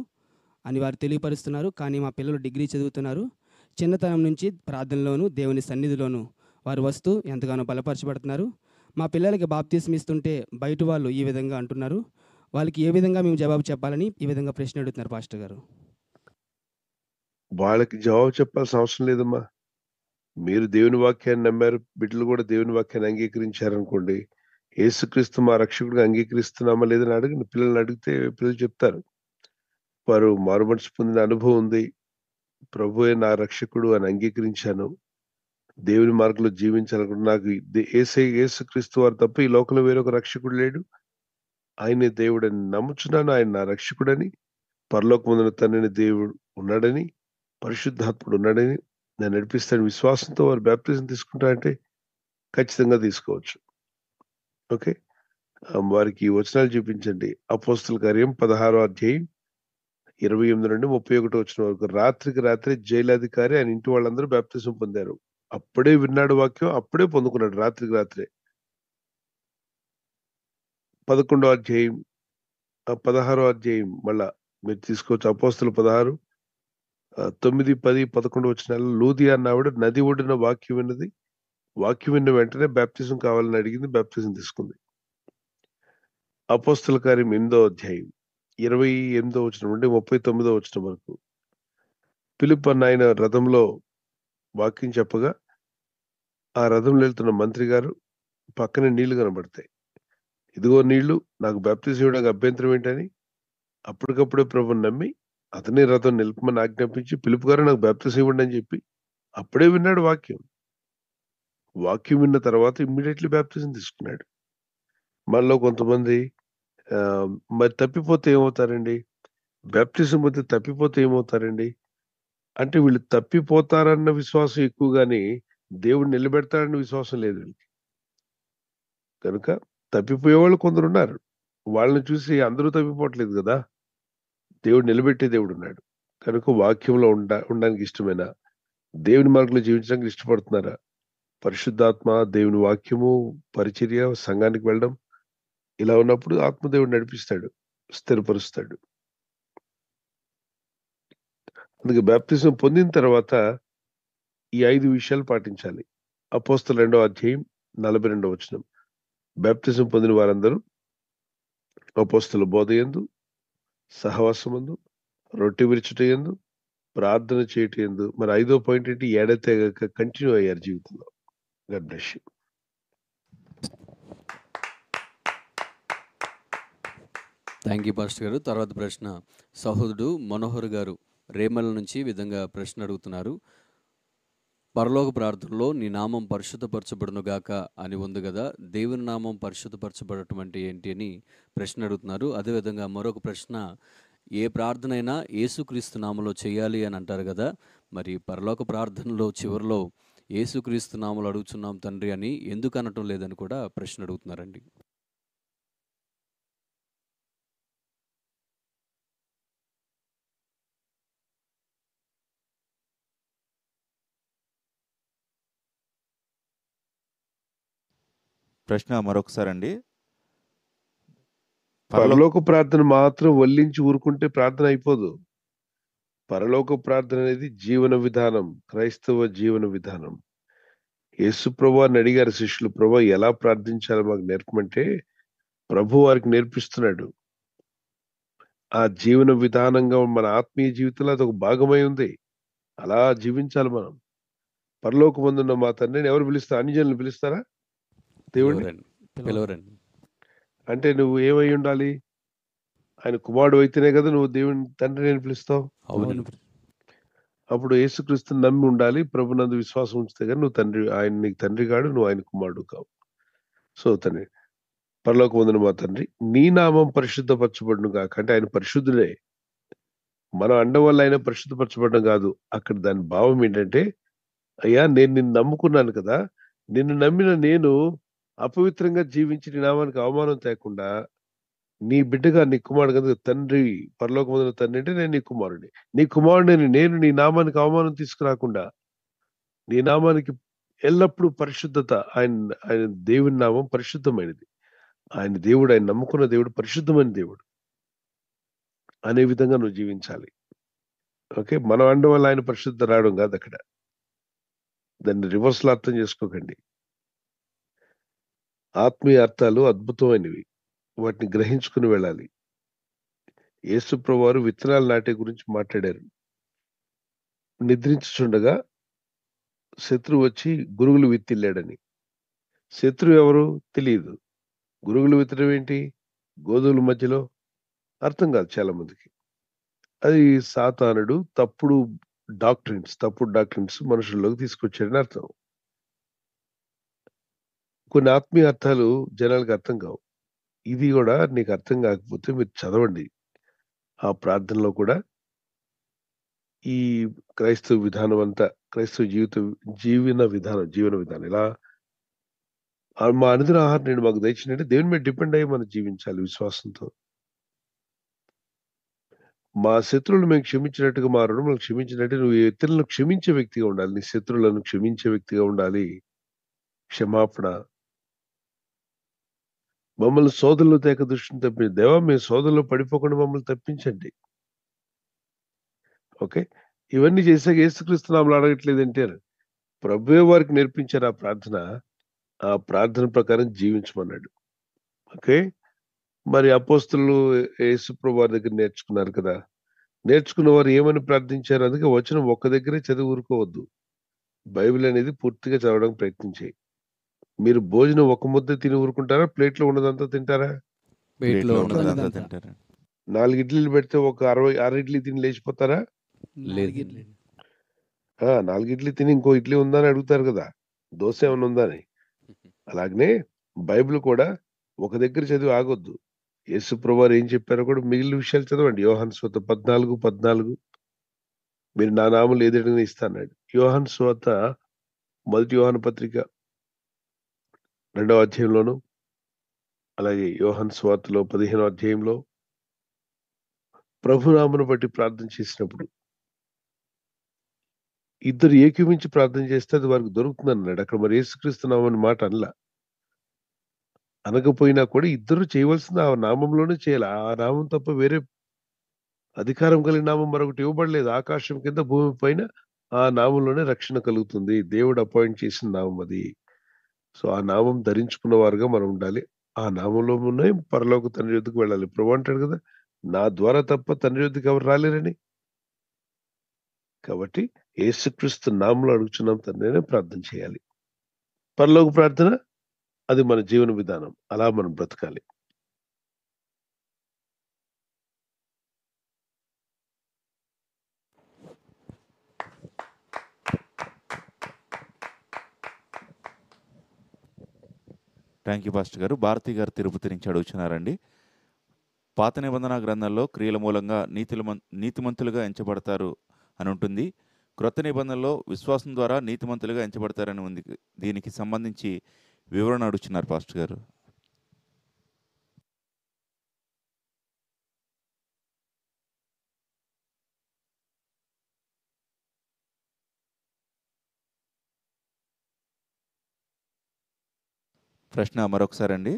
అని వారు తెలియపరుస్తున్నారు. కానీ మా పిల్లలు డిగ్రీ చదువుతున్నారు. చిన్నతనం నుంచి ప్రార్థనలోను దేవుని సన్నిధిలోను వారు వస్తూ ఎంతగానో బలపరచబడుతున్నారు. మా పిల్లలకి బాప్తీసం ఇస్తుంటే బయట వాళ్ళు ఈ విధంగా అంటున్నారు. వాళ్ళకి ఏ విధంగా మేము జవాబు చెప్పాలని ఈ విధంగా ప్రశ్న అడుగుతున్నారు పాస్టర్ గారు. వాళ్ళకి జవాబు చెప్పాల్సిన అవసరం లేదమ్మా. మీరు దేవుని వాక్యాన్ని నమ్మారు, బిడ్డలు కూడా దేవుని వాక్యాన్ని అంగీకరించారనుకోండి. యేసుక్రీస్తు మా రక్షకుడిగా అంగీకరిస్తున్నామా లేదని అడగండి. పిల్లల్ని అడిగితే పిల్లలు చెప్తారు. వారు మారుమనసు పొందిన అనుభవం ఉంది. ప్రభువే నా రక్షకుడు అని అంగీకరించాను. దేవుని మార్గంలో జీవించాలనుకుంటే నాకు యేసుక్రీస్తు వారు తప్ప ఈ లోకంలో వేరొక రక్షకుడు లేడు. ఆయనే దేవుడని నమ్ముచున్నాను. ఆయన నా రక్షకుడని, పరలోకమందున తండ్రిని దేవుడు ఉన్నాడని, పరిశుద్ధాత్ముడు ఉన్నాడని నన్ను నడిపిస్తాడు. విశ్వాసంతో వారు బాప్తిజం తీసుకుంటారంటే ఖచ్చితంగా తీసుకోవచ్చు. ఓకే, వారికి వచనాలు చూపించండి. అపోస్తల కార్యం 16వ అధ్యాయం 28 నుండి 31 వచనం వరకు. రాత్రికి రాత్రి జైలాధికారి ఆయన ఇంటి వాళ్ళందరూ బాప్తిజం పొందారు. అప్పుడే విన్నాడు వాక్యం, అప్పుడే పొందుకున్నాడు రాత్రికి రాత్రే. 11వ అధ్యాయం 16వ అధ్యాయం మళ్ళా మీరు తీసుకోవచ్చు. అపోస్తలు 16 9, 10, 11 వచనాలు. లూదియా అన్న ఆవిడ నది ఒడ్డున వాక్యం విన్నది. వాక్యం విన్న వెంటనే బాప్తిజం కావాలని అడిగింది, బాప్తిజం తీసుకుంది. అపోస్తల కార్యం 8వ అధ్యాయం 28వ వచనం నుండి 39వ వచనం వరకు. ఫిలిప్ అన్న ఆయన రథంలో వాక్యం చెప్పగా ఆ రథంలో వెళ్తున్న మంత్రి గారు పక్కనే నీళ్లు కనబడతాయి. ఇదిగో నీళ్లు, నాకు బాప్తిజం ఇవ్వడానికి అభ్యంతరం ఏంటని అప్పటికప్పుడే ప్రభుని నమ్మి అతనే రథం నిలుపమని ఆజ్ఞాపించి, పిలుపు గారు నాకు బాప్తిజం ఇవ్వండి అని చెప్పి అప్పుడే విన్నాడు వాక్యం. వాక్యం విన్న తర్వాత ఇమ్మీడియట్లీ బాప్తిజం తీసుకున్నాడు. మనలో కొంతమంది మరి తప్పిపోతే ఏమవుతారండి? బాప్తిజం పొంది తప్పిపోతే ఏమవుతారండి? అంటే వీళ్ళు తప్పిపోతారన్న విశ్వాసం ఎక్కువ గాని దేవుడు నిలబెడతాడన్న విశ్వాసం లేదు వీళ్ళకి. కనుక తప్పిపోయే వాళ్ళు కొందరు ఉన్నారు. వాళ్ళని చూసి అందరూ తప్పిపోవట్లేదు కదా. దేవుడు నిలబెట్టే దేవుడు ఉన్నాడు. కనుక వాక్యంలో ఉండడానికి ఇష్టమేనా? దేవుని మార్గంలో జీవించడానికి ఇష్టపడుతున్నారా? పరిశుద్ధాత్మ, దేవుని వాక్యము, పరిచర్య, సంఘానికి వెళ్ళడం, ఇలా ఉన్నప్పుడు ఆత్మదేవుడు నడిపిస్తాడు, స్థిరపరుస్తాడు. అందుకే బాప్తిజం పొందిన తర్వాత ఈ 5 విషయాలు పాటించాలి. అపోస్తలుల 2వ అధ్యాయం 42వ వచనం. బాప్తిజం పొందిన వారందరూ అపోస్తలుల బోధయందు, సహవాసమందు, రొట్టె విరుచుటయందు, ప్రార్థన చేయటయందు. మరి 5వ పాయింట్ ఏంటి? ఎడతెగక కంటిన్యూ అయ్యారు జీవితంలో. God bless you. Thank you pastor గారు. తర్వాత ప్రశ్న సహోదరుడు మనోహర్ గారు రేమల నుంచి ఈ విధంగా ప్రశ్న అడుగుతున్నారు. పరలోక ప్రార్థనలో నీ నామం పరిశుద్ధపరచబడును గాక అని ఉంది కదా, దేవుని నామం పరిశుద్ధపరచబడటం అంటే ఏంటి అని ప్రశ్న అడుగుతున్నారు. అదేవిధంగా మరొక ప్రశ్న, ఏ ప్రార్థన అయినా యేసుక్రీస్తు నామంలో చేయాలి అని అంటారు కదా, మరి పరలోక ప్రార్థనలో చివరిలో యేసుక్రీస్తు నామంలో అడుగుచున్నాం తండ్రి అని ఎందుకు అనటం లేదని కూడా ప్రశ్న అడుగుతున్నారండి. ప్రశ్న మరొకసారి అండి. పరలోక ప్రార్థన మాత్రం వల్లించి ఊరుకుంటే ప్రార్థన అయిపోదు. పరలోక ప్రార్థన అనేది జీవన విధానం, క్రైస్తవ జీవన విధానం. యేసు ప్రభువారిని అడిగారు శిష్యులు, ప్రభువా ఎలా ప్రార్థించాలో మాకు నేర్పమంటే ప్రభు వారికి నేర్పిస్తున్నాడు. ఆ జీవన విధానంగా మన ఆత్మీయ జీవితంలో అదొక భాగమై ఉంది. అలా జీవించాలి మనం. పరలోకమందున్న మా తండ్రిని ఎవరు పిలుస్తారు? అన్యజనులు పిలుస్తారా దేవుడిని? పిలవరండి. అంటే నువ్వు ఏమై ఉండాలి? ఆయన కుమారుడు అయితేనే కదా నువ్వు దేవుని తండ్రిని అని పిలుస్తావు. అవునండి. అప్పుడు యేసుక్రీస్తుని నమ్మి ఉండాలి, ప్రభునందు విశ్వాసం ఉంచితే కానీ నువ్వు తండ్రి, ఆయన నీకు తండ్రి కాడు, నువ్వు ఆయన కుమారుడు కావు. సో తండ్రి, పరలోకమందున మా తండ్రి, నీ నామం పరిశుద్ధపరచబడును గాక. అంటే ఆయన పరిశుద్ధుడే. మనం అండం వల్ల ఆయన పరిశుద్ధపరచబడడం కాదు. అక్కడ దాని భావం ఏంటంటే, అయ్యా నేను నిన్ను నమ్ముకున్నాను కదా, నిన్ను నమ్మిన నేను అపవిత్రంగా జీవించి నీ నామానికి అవమానం తేకుండా నీ బిడ్డగా, నీ కుమారుడు కదా, తండ్రి పరలోకమందున తండ్రి అంటే నేను నీ కుమారుడిని. నీ కుమారుడిని నేను నీ నామానికి అవమానం తీసుకురాకుండా, నీ నామానికి ఎల్లప్పుడూ పరిశుద్ధత, ఆయన దేవుని నామం పరిశుద్ధమైనది. ఆయన దేవుడు, ఆయన నమ్ముకున్న దేవుడు పరిశుద్ధమైన దేవుడు అనే విధంగా నువ్వు జీవించాలి. ఓకే, మనం అండం వల్ల ఆయన పరిశుద్ధత రావడం కాదు అక్కడ. దాన్ని రివర్స్ లో అర్థం చేసుకోకండి. ఆత్మీయ అర్థాలు అద్భుతమైనవి, వాటిని గ్రహించుకుని వెళ్ళాలి. యేసు ప్రభువారు విత్తనాలు నాటే గురించి మాట్లాడారు. నిద్రించుచుండగా శత్రువు వచ్చి గురుగులు విత్తిల్లాడని. శత్రువు ఎవరు తెలియదు. గురుగులు విత్తడం ఏంటి? గోధుమల మధ్యలో. అర్థం కాదు చాలా మందికి. అది సాతానుడు తప్పుడు డాక్ట్రిన్స్ మనుషుల్లోకి తీసుకొచ్చాడని అర్థం. కొన్ని ఆత్మీయ అర్థాలు జనాలకు అర్థం కావు. ఇది కూడా నీకు అర్థం కాకపోతే మీరు చదవండి. ఆ ప్రార్థనలో కూడా ఈ క్రైస్తవ విధానం అంతా, క్రైస్తవ జీవన విధానం ఇలా మా అనుదిన ఆహారం నేను మాకు దయచినట్టు దేవుని మీద డిపెండ్ అయ్యి మనం జీవించాలి విశ్వాసంతో. మా శత్రువులు మేము క్షమించినట్టుగా మా రుణములను క్షమించినట్టు నువ్వు ఇతరులను క్షమించే వ్యక్తిగా ఉండాలి. నీ శత్రువులను క్షమించే వ్యక్తిగా ఉండాలి. క్షమాపణ. మమ్మల్ని సోదరులు తేక దృష్టిని తప్పి, దేవా మేము సోదరులు పడిపోకుండా మమ్మల్ని తప్పించండి. ఓకే, ఇవన్నీ చేశాక యేసుక్రీస్తు నామములో అడగట్లేదంటే ప్రభువే వారికి నేర్పించారు ఆ ప్రార్థన. ఆ ప్రార్థన ప్రకారం జీవించమన్నాడు. ఓకే, మరి అపోస్తలులు యేసు ప్రభు వారి దగ్గర నేర్చుకున్నారు కదా, నేర్చుకున్న వారు ఏమని ప్రార్థించారు? అందుకే వచనం ఒక్క దగ్గరే చదివి ఊరుకోవద్దు. బైబిల్ అనేది పూర్తిగా చదవడానికి ప్రయత్నించాయి. మీరు భోజనం ఒక ముద్ద తిని ఊరుకుంటారా? ప్లేట్లో ఉన్నదంతా తింటారా? ప్లేట్లో ఉన్నదంతా ఉన్నదంతా తింటారు. 4 ఇడ్లీలు పెడితే ఒక 6 ఇడ్లీ తిని లేచిపోతారా? లేదు. 4 ఇడ్లీ తిని ఇంకో ఇడ్లీ ఉందా అని అడుగుతారు కదా, దోశ ఏమైనా ఉందా అని. అలాగనే బైబిల్ కూడా ఒక దగ్గర చదివి ఆగొద్దు. యేసు ప్రభువారు ఏం చెప్పారో కూడా మిగిలిన విషయాలు చదవండి. యోహాను సువార్త 14:14 మీరు నా నామములో ఏది అడిగినా ఇస్తానన్నాడు. యోహాను సువార్త మొదటి యోహాను పత్రిక 2వ అధ్యాయంలోను, అలాగే యోహాను సువార్తలో 15వ అధ్యాయంలో, ప్రభునామను బట్టి ప్రార్థన చేసినప్పుడు ఇద్దరు ఏకీవించి ప్రార్థన చేస్తే అది వారికి దొరుకుతుంది అన్నాడు. అక్కడ మరి యేసుక్రీస్తు నామం మాట అనలా. అనకపోయినా కూడా ఇద్దరు చేయవలసింది ఆ నామంలోనే చేయాలి. ఆ నామం తప్ప వేరే అధికారం కలిగిన నామం మరొకటి ఇవ్వబడలేదు. ఆకాశం కింద భూమి పైన ఆ నామంలోనే రక్షణ కలుగుతుంది. దేవుడు అపాయింట్ చేసిన నామం అది. సో ఆ నామం ధరించుకున్న వారుగా మనం ఉండాలి. ఆ నామంలోనే పరలోక తండ్రి యొద్దకు వెళ్ళాలి. ప్రభువు అంటాడు కదా, నా ద్వారా తప్ప తండ్రి యొద్దకు ఎవరు రాలేరని. కాబట్టి యేసుక్రీస్తు నామంలో అడుగుచున్నాం తండ్రి అనే ప్రార్థన చేయాలి. పరలోక ప్రార్థన అది మన జీవన విధానం. అలా మనం బ్రతకాలి. థ్యాంక్ యూ పాస్టర్ గారు. భారతి గారు తిరుపతి నుంచి అడుగుతున్నారండి. పాత నిబంధన గ్రంథంలో క్రియల మూలంగా నీతిమంతులుగా ఎంచబడతారు అని ఉంటుంది. క్రొత్త నిబంధనలో విశ్వాసం ద్వారా నీతిమంతులుగా ఎంచబడతారని ఉంది. దీనికి సంబంధించి వివరణ అడుగుతున్నారు పాస్టర్ గారు. ప్రశ్న మరొకసారి అండి.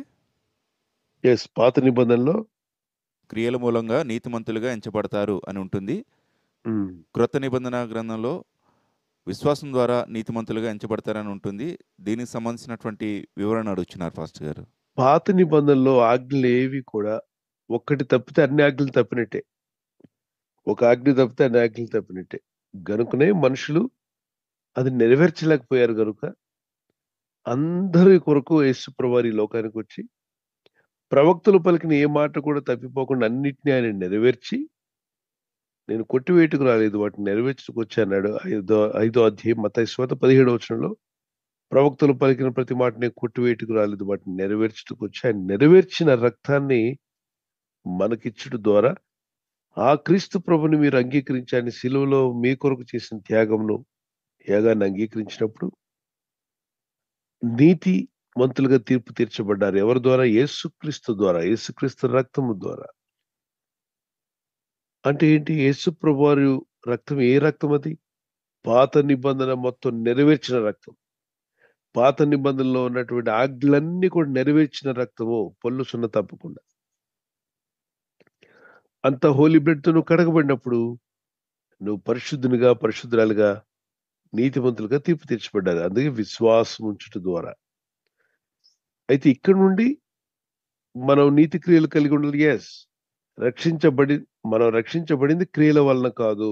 పాత నిబంధనలో క్రియల మూలంగా నీతిమంతులుగా ఎంచబడతారు అని ఉంటుంది. క్రొత్త నిబంధన గ్రంథంలో విశ్వాసం ద్వారా నీతిమంతులుగా ఎంచబడతారని ఉంటుంది. దీనికి సంబంధించినటువంటి వివరణ అడుగుతున్నారు పాస్టర్ గారు. పాత నిబంధనలో ఆజ్ఞలు ఏవి కూడా ఒక్కటి తప్పితే అన్ని ఆజ్ఞలు తప్పినట్టే. ఒక ఆజ్ఞ తప్పితే అన్ని ఆజ్ఞలు తప్పినట్టే. గనుకనే మనుషులు అది నెరవేర్చలేకపోయారు. గనుక అందరి కొరకు యేసు ప్రభువారు ఈ లోకానికి వచ్చి ప్రవక్తలు పలికిన ఏ మాట కూడా తప్పిపోకుండా అన్నిటినీ ఆయన నెరవేర్చి, నేను కొట్టివేటుకు రాలేదు వాటిని నెరవేర్చుకు వచ్చి అన్నాడు. 5వ అధ్యాయం మత్తయి సువార్త 17వ వచనంలో ప్రవక్తలు పలికిన ప్రతి మాటని కొట్టివేటుకు రాలేదు వాటిని నెరవేర్చుటకు వచ్చి, ఆయన నెరవేర్చిన రక్తాన్ని మనకిచ్చుట ద్వారా ఆ క్రీస్తు ప్రభుని మీరు అంగీకరించి ఆయన శిలువలో మీ కొరకు చేసిన త్యాగంను యాగాన్ని అంగీకరించినప్పుడు నీతి మంతులుగా తీర్పు తీర్చబడ్డారు. ఎవరి ద్వారా? యేసుక్రీస్తు ద్వారా, యేసుక్రీస్తు రక్తము ద్వారా. అంటే ఏంటి? యేసు ప్రభువారు రక్తం ఏ రక్తం అది? పాత నిబంధన మొత్తం నెరవేర్చిన రక్తం. పాత నిబంధనలో ఉన్నటువంటి ఆజ్ఞలన్నీ కూడా నెరవేర్చిన రక్తము, పొల్లు సున్న తప్పకుండా. అంత హోలీ బ్లడ్ తో నువ్వు కడగబడినప్పుడు నువ్వు పరిశుద్ధునిగా, పరిశుద్ధురాలుగా, నీతిమంతులుగా తీర్పు తీర్చబడ్డారు. అందుకే విశ్వాసం ఉంచుట ద్వారా. అయితే ఇక్కడ నుండి మనం నీతి క్రియలు కలిగి ఉండాలి. మనం రక్షించబడింది క్రియల వలన కాదు.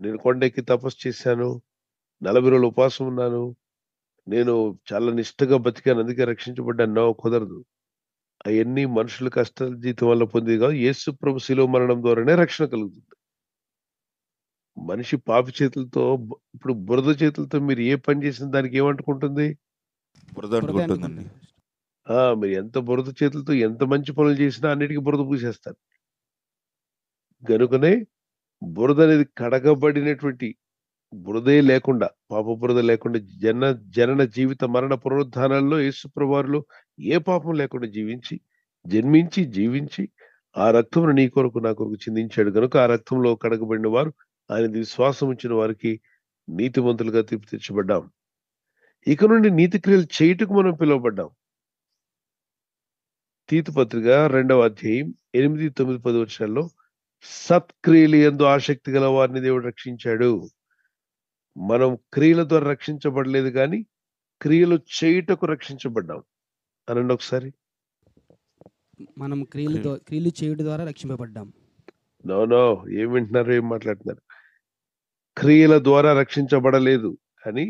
నేను కొండెక్కి తపస్సు చేశాను, 40 రోజులు ఉపవాసం ఉన్నాను, నేను చాలా నిష్ఠగా బతికాను అందుకే రక్షించబడ్డాను. నో, కుదరదు. అవన్నీ మనుషుల కష్టాల జీతం వల్ల పొందేది కాదు. యేసు ప్రభు శిలువ మరణం ద్వారానే రక్షణ కలుగుతుంది. మనిషి పాపి చేతులతో, ఇప్పుడు బురద చేతులతో మీరు ఏ పని చేసిన దానికి ఏమంటుకుంటుంది? బురద అంటుకుంటుందండి. మీరు ఎంత బురద చేతులతో ఎంత మంచి పనులు చేసినా అన్నిటికీ బురద పూసేస్తారు. గనుకనే బురద అనేది కడగబడినటువంటి బురదే లేకుండా, పాప బురద లేకుండా జనన జీవిత మరణ పునరుద్ధానాల్లో యేసు ప్రభువారిలో ఏ పాపం లేకుండా జన్మించి జీవించి ఆ రక్తమును నీ కొరకు నా కొరకు చిందించాడు. కనుక ఆ రక్తంలో కడగబడిన వారు, ఆయన విశ్వాసం ఉంచిన వారికి నీతిమంతులుగా తీర్పు తీర్చబడ్డాం. ఇక నుండి నీతి క్రియలు చేయుటకు మనం పిలువబడ్డాం. తీతు పత్రిక 2వ అధ్యాయం 8, 9, 10 వచనాల్లో సత్క్రియలు యందు ఆసక్తి గల వారిని దేవుడు రక్షించాడు. మనం క్రియల ద్వారా రక్షించబడలేదు కానీ క్రియలు చేయుటకు రక్షించబడ్డాం. అనండి ఒకసారి. మనం క్రియలు చేయుట ద్వారా రక్షింపబడ్డాం. నో, ఏం వింటున్నారు, ఏం మాట్లాడుతున్నారు? క్రియల ద్వారా రక్షించబడలేదు కానీ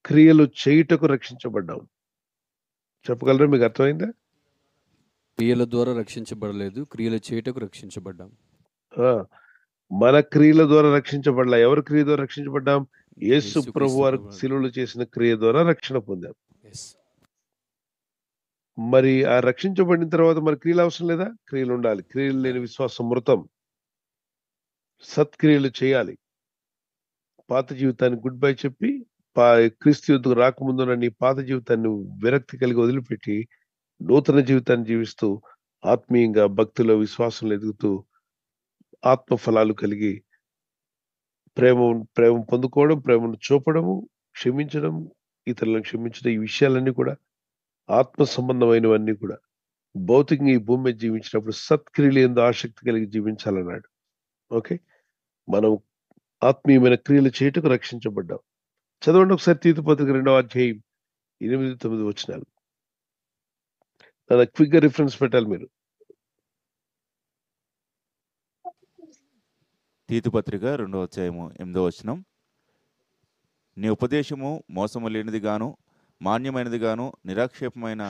క్రియలు చేయుటకు రక్షించబడ్డాం. చెప్పగలరా? మీకు అర్థమైందా? క్రియల ద్వారా రక్షించబడలేదు, క్రియలు చేయుటకు రక్షించబడ్డాం. మన క్రియల ద్వారా రక్షించబడలా. ఎవరి క్రియ ద్వారా రక్షించబడ్డాం? యేసు ప్రభు వారు శిలువలో చేసిన క్రియ ద్వారా రక్షణ పొందాం. మరి ఆ రక్షించబడిన తర్వాత మరి క్రియలు అవసరం లేదా? క్రియలు ఉండాలి. క్రియలు లేని విశ్వాసం మృతం. సత్క్రియలు చేయాలి. పాత జీవితాన్ని గుడ్ బై చెప్పి క్రీస్తు యుద్ధకు రాకముందున నీ పాత జీవితాన్ని విరక్తి కలిగి వదిలిపెట్టి నూతన జీవితాన్ని జీవిస్తూ ఆత్మీయంగా భక్తిలో విశ్వాసంలో ఎదుగుతూ ఆత్మ ఫలాలు కలిగి ప్రేమ ప్రేమ పొందుకోవడం, ప్రేమను చూపడము, క్షమించడం, ఇతరులను క్షమించడం, ఈ విషయాలన్నీ కూడా ఆత్మ సంబంధమైనవన్నీ కూడా భౌతికంగా ఈ భూమి మీద జీవించినప్పుడు సత్క్రియలు యందు ఆసక్తి కలిగి జీవించాలన్నాడు. ఓకే, మనం ఆత్మీయమైన క్రియలు చేయుటకు రక్షించబడ్డాం. చదవండి ఒకసారి తీతు పత్రిక 2వ అధ్యాయం 8-9 వచనాలు. క్విక్ గా రిఫరెన్స్ పెట్టాలి మీరు. తీతు పత్రిక 2వ అధ్యాయము 8వ వచనం. నీ ఉపదేశము మోసము లేనిదిగాను మాన్యమైనదిగాను నిరాక్షేపమైన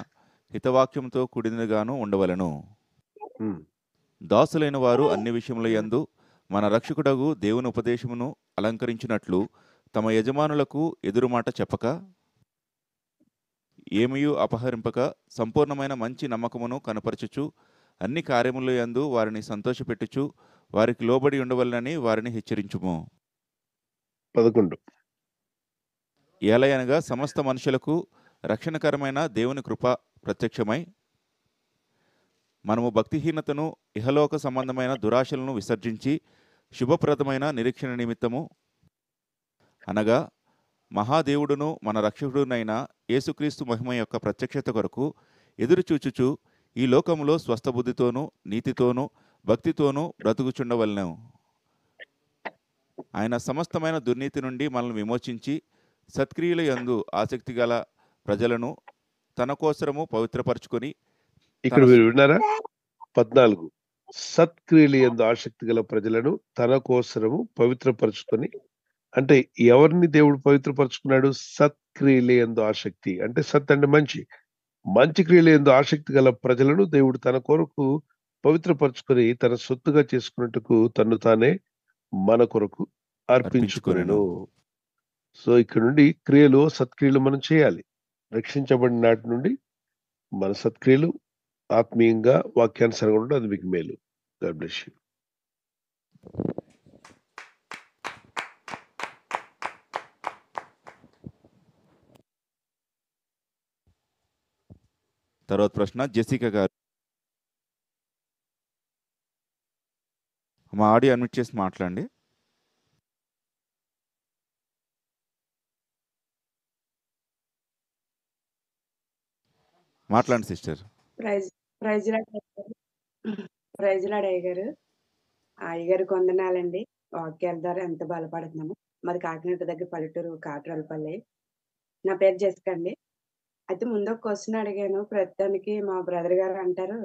హితవాక్యంతో కూడినదిగాను ఉండవలను. ఉమ్, దాసులైన వారు అన్ని విషయముల యందు మన రక్షకుడగు దేవుని ఉపదేశమును అలంకరించినట్లు తమ యజమానులకు ఎదురుమాట చెప్పక, ఏమియు అపహరింపక, సంపూర్ణమైన మంచి నమ్మకమును కనపరచుచు అన్ని కార్యముల యందు వారిని సంతోషపెట్టుచు వారికి లోబడి ఉండవలనని వారిని హెచ్చరించుము. 11. ఏలయనగా సమస్త మనుషులకు రక్షణకరమైన దేవుని కృప ప్రత్యక్షమై మనము భక్తిహీనతను ఇహలోక సంబంధమైన దురాశలను విసర్జించి శుభప్రదమైన నిరీక్షణ నిమిత్తము అనగా మహాదేవుడును మన రక్షకుడునైన యేసుక్రీస్తు మహిమ యొక్క ప్రత్యక్షత కొరకు ఎదురుచూచుచు ఈ లోకములో స్వస్థబుద్ధితోనూ నీతితోనూ భక్తితోనూ బ్రతుకుచుండవలెను. ఆయన సమస్తమైన దుర్నీతి నుండి మనల్ని విమోచించి సత్క్రియల యందు ఆసక్తి గల ప్రజలను తన కోసరము పవిత్రపరచుకొని ఇక్కడ మీరు విన్నారా? 14. సత్క్రియలు యందు ఆసక్తి గల ప్రజలను తన కోసరము పవిత్రపరచుకొని, అంటే ఎవరిని దేవుడు పవిత్రపరచుకున్నాడు? సత్క్రియలు యందు ఆసక్తి అంటే సత్ అంటే మంచి, మంచి క్రియలు యందు ఆసక్తి గల ప్రజలను దేవుడు తన కొరకు పవిత్రపరచుకొని తన సొత్తుగా చేసుకున్నట్టుకు తను తానే మన కొరకు అర్పించుకొనెను. సో ఇక్కడ నుండి క్రియలు, సత్క్రియలు మనం చేయాలి. రక్షించబడిన నాటి నుండి మన సత్క్రియలు ఆత్మీయంగా వాక్యానుసారంగా ఉండడం, అది మీకు మేలు. God bless you. తర్వాత ప్రశ్న జెసికా గారు. మా ఆడియో అన్మ్యూట్ చేసి మాట్లాడండి. మాట్లాడండి సిస్టర్. ప్రైజ్ లాడ్ అయ్యగారు. అయ్యగారు కొందనాలండి. వాక్యాల ద్వారా ఎంత బలపడుతున్నాము. మాది కాకినాడ దగ్గర పల్లెటూరు కాట్రాలపల్లి. నా పేరు జెసికా అండి. అయితే ముందు ఒక క్వశ్చన్ అడిగాను. ప్రస్తుతానికి మా బ్రదర్ గారు అంటారు,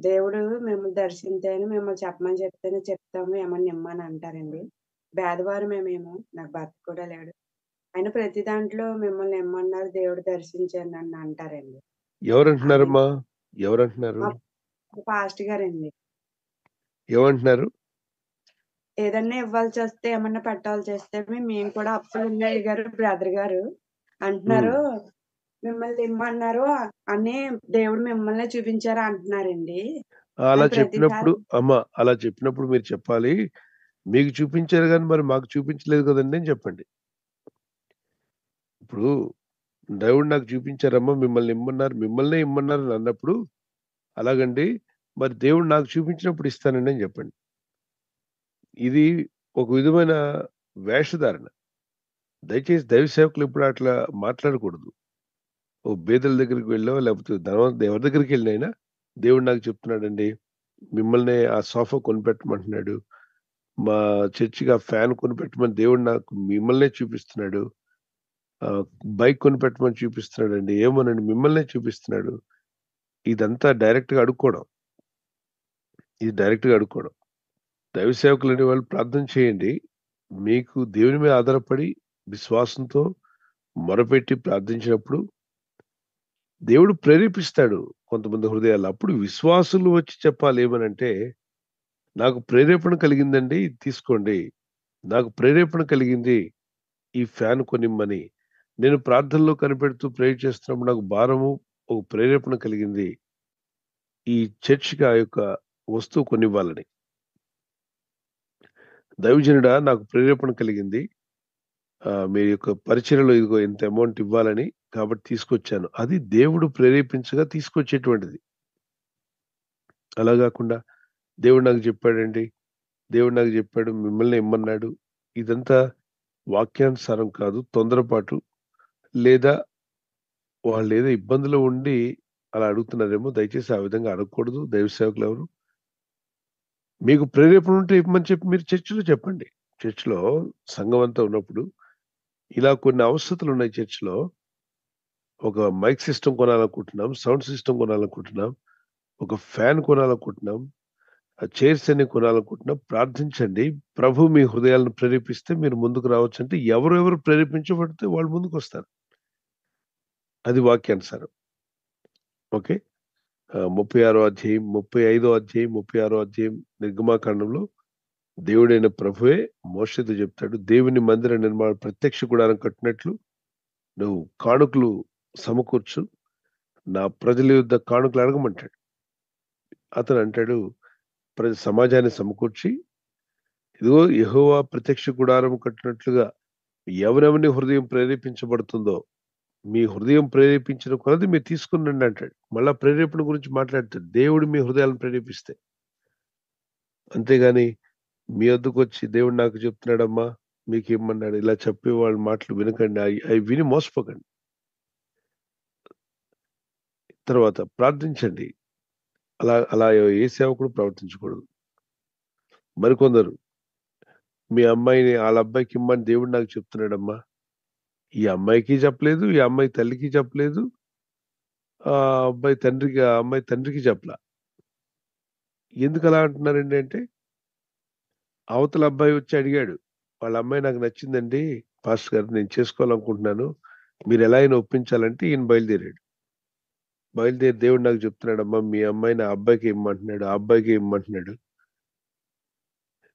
దేవుడు మిమ్మల్ని దర్శించాను, మిమ్మల్ని చెప్పమని చెప్తేనే చెప్తాము, ఏమన్నా ఇమ్మని అంటారండి. పేదవారు మేమేమో, నాకు భర్త కూడా లేడు. ఆయన ప్రతి దాంట్లో మిమ్మల్ని ఇమ్మన్నారు, దేవుడు దర్శించాను అని అంటారండి. ఎవరంటున్నారమ్మా? ఎవరంటున్నారు? మా పాస్టర్ గారండి. ఏమంటున్నారు? ఏదన్నా ఇవ్వాల్సి వస్తే, ఏమన్నా పెట్టాల్సి వస్తే మేము కూడా అప్పులు ఉన్నాయి గారు, బ్రదర్ గారు అంటున్నారు, మిమ్మల్ని ఇమ్మన్నారు అని దేవుడు మిమ్మల్ని చూపించారు అంటున్నారండి. అలా చెప్పినప్పుడు అమ్మా, అలా చెప్పినప్పుడు మీరు చెప్పాలి, మీకు చూపించారు కానీ మరి మాకు చూపించలేదు కదండి అని చెప్పండి. ఇప్పుడు దేవుడు నాకు చూపించారమ్మా, మిమ్మల్ని ఇమ్మన్నారు, మిమ్మల్నే ఇమ్మన్నారు అని అన్నప్పుడు, అలాగండి మరి దేవుడు నాకు చూపించినప్పుడు ఇస్తానండి అని చెప్పండి. ఇది ఒక విధమైన వేషధారణ. దయచేసి దైవ సేవకులు ఇప్పుడు అట్లా మాట్లాడకూడదు. ఓ బేదల దగ్గరికి వెళ్ళో, లేకపోతే ఎవరి దగ్గరికి వెళ్ళినైనా దేవుడు నాకు చెప్తున్నాడండి, మిమ్మల్ని ఆ సోఫా కొనిపెట్టమంటున్నాడు, మా చర్చికి ఆ ఫ్యాన్ కొనిపెట్టమని దేవుడు నాకు మిమ్మల్నే చూపిస్తున్నాడు, బైక్ కొనిపెట్టమని చూపిస్తున్నాడండి, ఏమోనండి మిమ్మల్నే చూపిస్తున్నాడు. ఇదంతా డైరెక్ట్గా అడుక్కోవడం. ఇది డైరెక్ట్గా అడుక్కోవడం. దైవ సేవకులు అనే వాళ్ళు ప్రార్థన చేయండి. మీకు దేవుని మీద ఆధారపడి విశ్వాసంతో మొరపెట్టి ప్రార్థించినప్పుడు దేవుడు ప్రేరేపిస్తాడు కొంతమంది హృదయాలు. అప్పుడు విశ్వాసులు వచ్చి చెప్పాలి ఏమనంటే, నాకు ప్రేరేపణ కలిగిందండి, తీసుకోండి, నాకు ప్రేరేపణ కలిగింది ఈ ఫ్యాన్ కొనిమ్మని, నేను ప్రార్థనలో కనిపెడుతూ ప్రేయర్ చేస్తున్నప్పుడు నాకు భారము, ఒక ప్రేరేపణ కలిగింది ఈ చర్చికి ఆ యొక్క వస్తువు కొనివ్వాలని. దైవజనుడా నాకు ప్రేరేపణ కలిగింది, మీ యొక్క పరిచర్యలో ఇదిగో ఇంత అమౌంట్ ఇవ్వాలని, కాబట్టి తీసుకొచ్చాను. అది దేవుడు ప్రేరేపించగా తీసుకొచ్చేటువంటిది. అలా కాకుండా దేవుడు నాకు చెప్పాడండి, దేవుడు నాకు చెప్పాడు, మిమ్మల్ని ఇమ్మన్నాడు. ఇదంతా వాక్యానుసారం కాదు, తొందరపాటు. లేదా వాళ్ళేదో ఇబ్బందిలో ఉండి అలా అడుగుతున్నారేమో. దయచేసి ఆ విధంగా అడగకూడదు దైవ సేవకులు ఎవరు. మీకు ప్రేరేపణ ఉంటే ఇవ్వమని చెప్పి మీరు చర్చిలో చెప్పండి. చర్చిలో సంఘం అంతా ఉన్నప్పుడు ఇలా కొన్ని అవసరతలు ఉన్నాయి చర్చిలో. ఒక మైక్ సిస్టమ్ కొనాలనుకుంటున్నాం, సౌండ్ సిస్టమ్ కొనాలనుకుంటున్నాం, ఒక ఫ్యాన్ కొనాలనుకుంటున్నాం, ఆ చైర్స్ అన్ని కొనాలనుకుంటున్నాం. ప్రార్థించండి. ప్రభు మీ హృదయాలను ప్రేరేపిస్తే మీరు ముందుకు రావచ్చంటే ఎవరెవరు ప్రేరేపించబడితే వాళ్ళు ముందుకొస్తారు. అది వాక్యానుసారం. ఓకే. 36వ అధ్యాయం, 35వ అధ్యాయం, 36వ అధ్యాయం నిర్గమాకాండంలో దేవుడైన ప్రభువే మోషేతో చెప్తాడు, దేవుని మందిర నిర్మాణం ప్రత్యక్ష గుడారం కట్టినట్లు నువ్వు కానుకలు సమకూర్చు, నా ప్రజల యుద్ధ కానుకలు అడగమంటాడు. అతను అంటాడు, సమాజాన్ని సమకూర్చి, ఇదిగో యెహోవా ప్రత్యక్ష గుడారం కట్టినట్లుగా ఎవరెవరిని హృదయం ప్రేరేపించబడుతుందో మీ హృదయం ప్రేరేపించిన కొలది మీరు తీసుకునండి అంటాడు. మళ్ళా ప్రేరేపణ గురించి మాట్లాడతాడు. దేవుడు మీ హృదయాలను ప్రేరేపిస్తే. అంతేగాని మీ వద్దకు వచ్చి దేవుడు నాకు చెప్తున్నాడమ్మా, మీకు ఇమ్మన్నాడు, ఇలా చెప్పే వాళ్ళ మాటలు వినకండి. అవి విని మోసపోకండి. తర్వాత ప్రార్థించండి. అలా అలా ఏ సేవకుడు ప్రవర్తించకూడదు. మరికొందరు మీ అమ్మాయిని వాళ్ళ అబ్బాయికి ఇమ్మని దేవుడు నాకు చెప్తున్నాడమ్మా, ఈ అమ్మాయికి చెప్పలేదు, ఈ అమ్మాయి తల్లికి చెప్పలేదు, ఆ ఆ అమ్మాయి తండ్రికి చెప్పలా. ఎందుకు అలా అంటున్నారండి అంటే, అవతల అబ్బాయి వచ్చి అడిగాడు, వాళ్ళ అమ్మాయి నాకు నచ్చిందండి పాస్టర్ గారు, నేను చేసుకోవాలనుకుంటున్నాను, మీరు ఎలా అయినా ఒప్పించాలంటే ఈయన బయలుదేరాడు. బయలుదేరి దేవుడు నాకు చెప్తున్నాడమ్మా, మీ అమ్మాయిని ఆ అబ్బాయికి ఇమ్మంటున్నాడు, ఆ అబ్బాయికి ఇమ్మంటున్నాడు.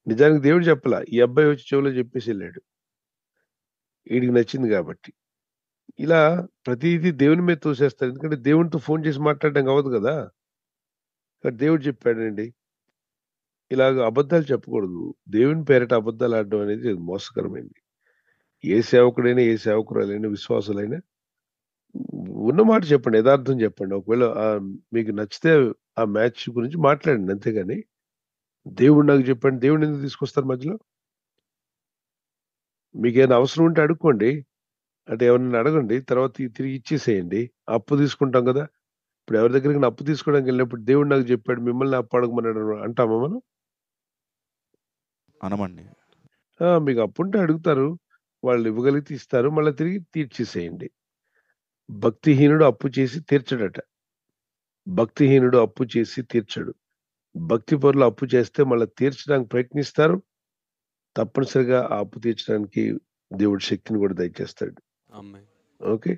నిజానికి దేవుడు చెప్పలా, ఈ అబ్బాయి వచ్చి చెవిలో చెప్పేసి వెళ్ళాడు, వీడికి నచ్చింది కాబట్టి. ఇలా ప్రతిదీ దేవుని మీద తోసేస్తారు. ఎందుకంటే దేవునితో ఫోన్ చేసి మాట్లాడడం అవ్వదు కదా. కానీ దేవుడు చెప్పాడండి, ఇలాగ అబద్ధాలు చెప్పకూడదు. దేవుని పేరిట అబద్ధాలు ఆడడం అనేది మోసకరమైంది. ఏ సేవకుడైనా, ఏ సేవకురాలైనా, విశ్వాసులైనా ఉన్న మాట చెప్పండి, యథార్థం చెప్పండి. ఒకవేళ మీకు నచ్చితే ఆ మ్యాచ్ గురించి మాట్లాడండి. అంతేగాని దేవుడు నాకు చెప్పండి, దేవుడిని ఎందుకు తీసుకొస్తారు మధ్యలో? మీకేమైనా అవసరం ఉంటే అడుక్కోండి. అంటే ఎవరినైనా అడగండి. తర్వాత తిరిగి ఇచ్చేసేయండి. అప్పు తీసుకుంటాం కదా! ఇప్పుడు ఎవరి దగ్గరికి అప్పు తీసుకోవడానికి వెళ్ళినప్పుడు దేవుడు నాకు చెప్పాడు, మిమ్మల్ని అప్పు అడగమన్నాడు అంటామా మనం? అనమండి. మీకు అప్పుంటే అడుగుతారు. వాళ్ళు ఇవ్వగలిగితే ఇస్తారు. మళ్ళా తిరిగి తీర్చేసేయండి. భక్తిహీనుడు అప్పు చేసి తీర్చడట. భక్తిహీనుడు అప్పు చేసి తీర్చడు. భక్తిపరులు అప్పు చేస్తే మళ్ళా తీర్చడానికి ప్రయత్నిస్తారు. తప్పనిసరిగా ఆ అప్పు తీర్చడానికి దేవుడు శక్తిని కూడా దయచేస్తాడు. Amen. Okay.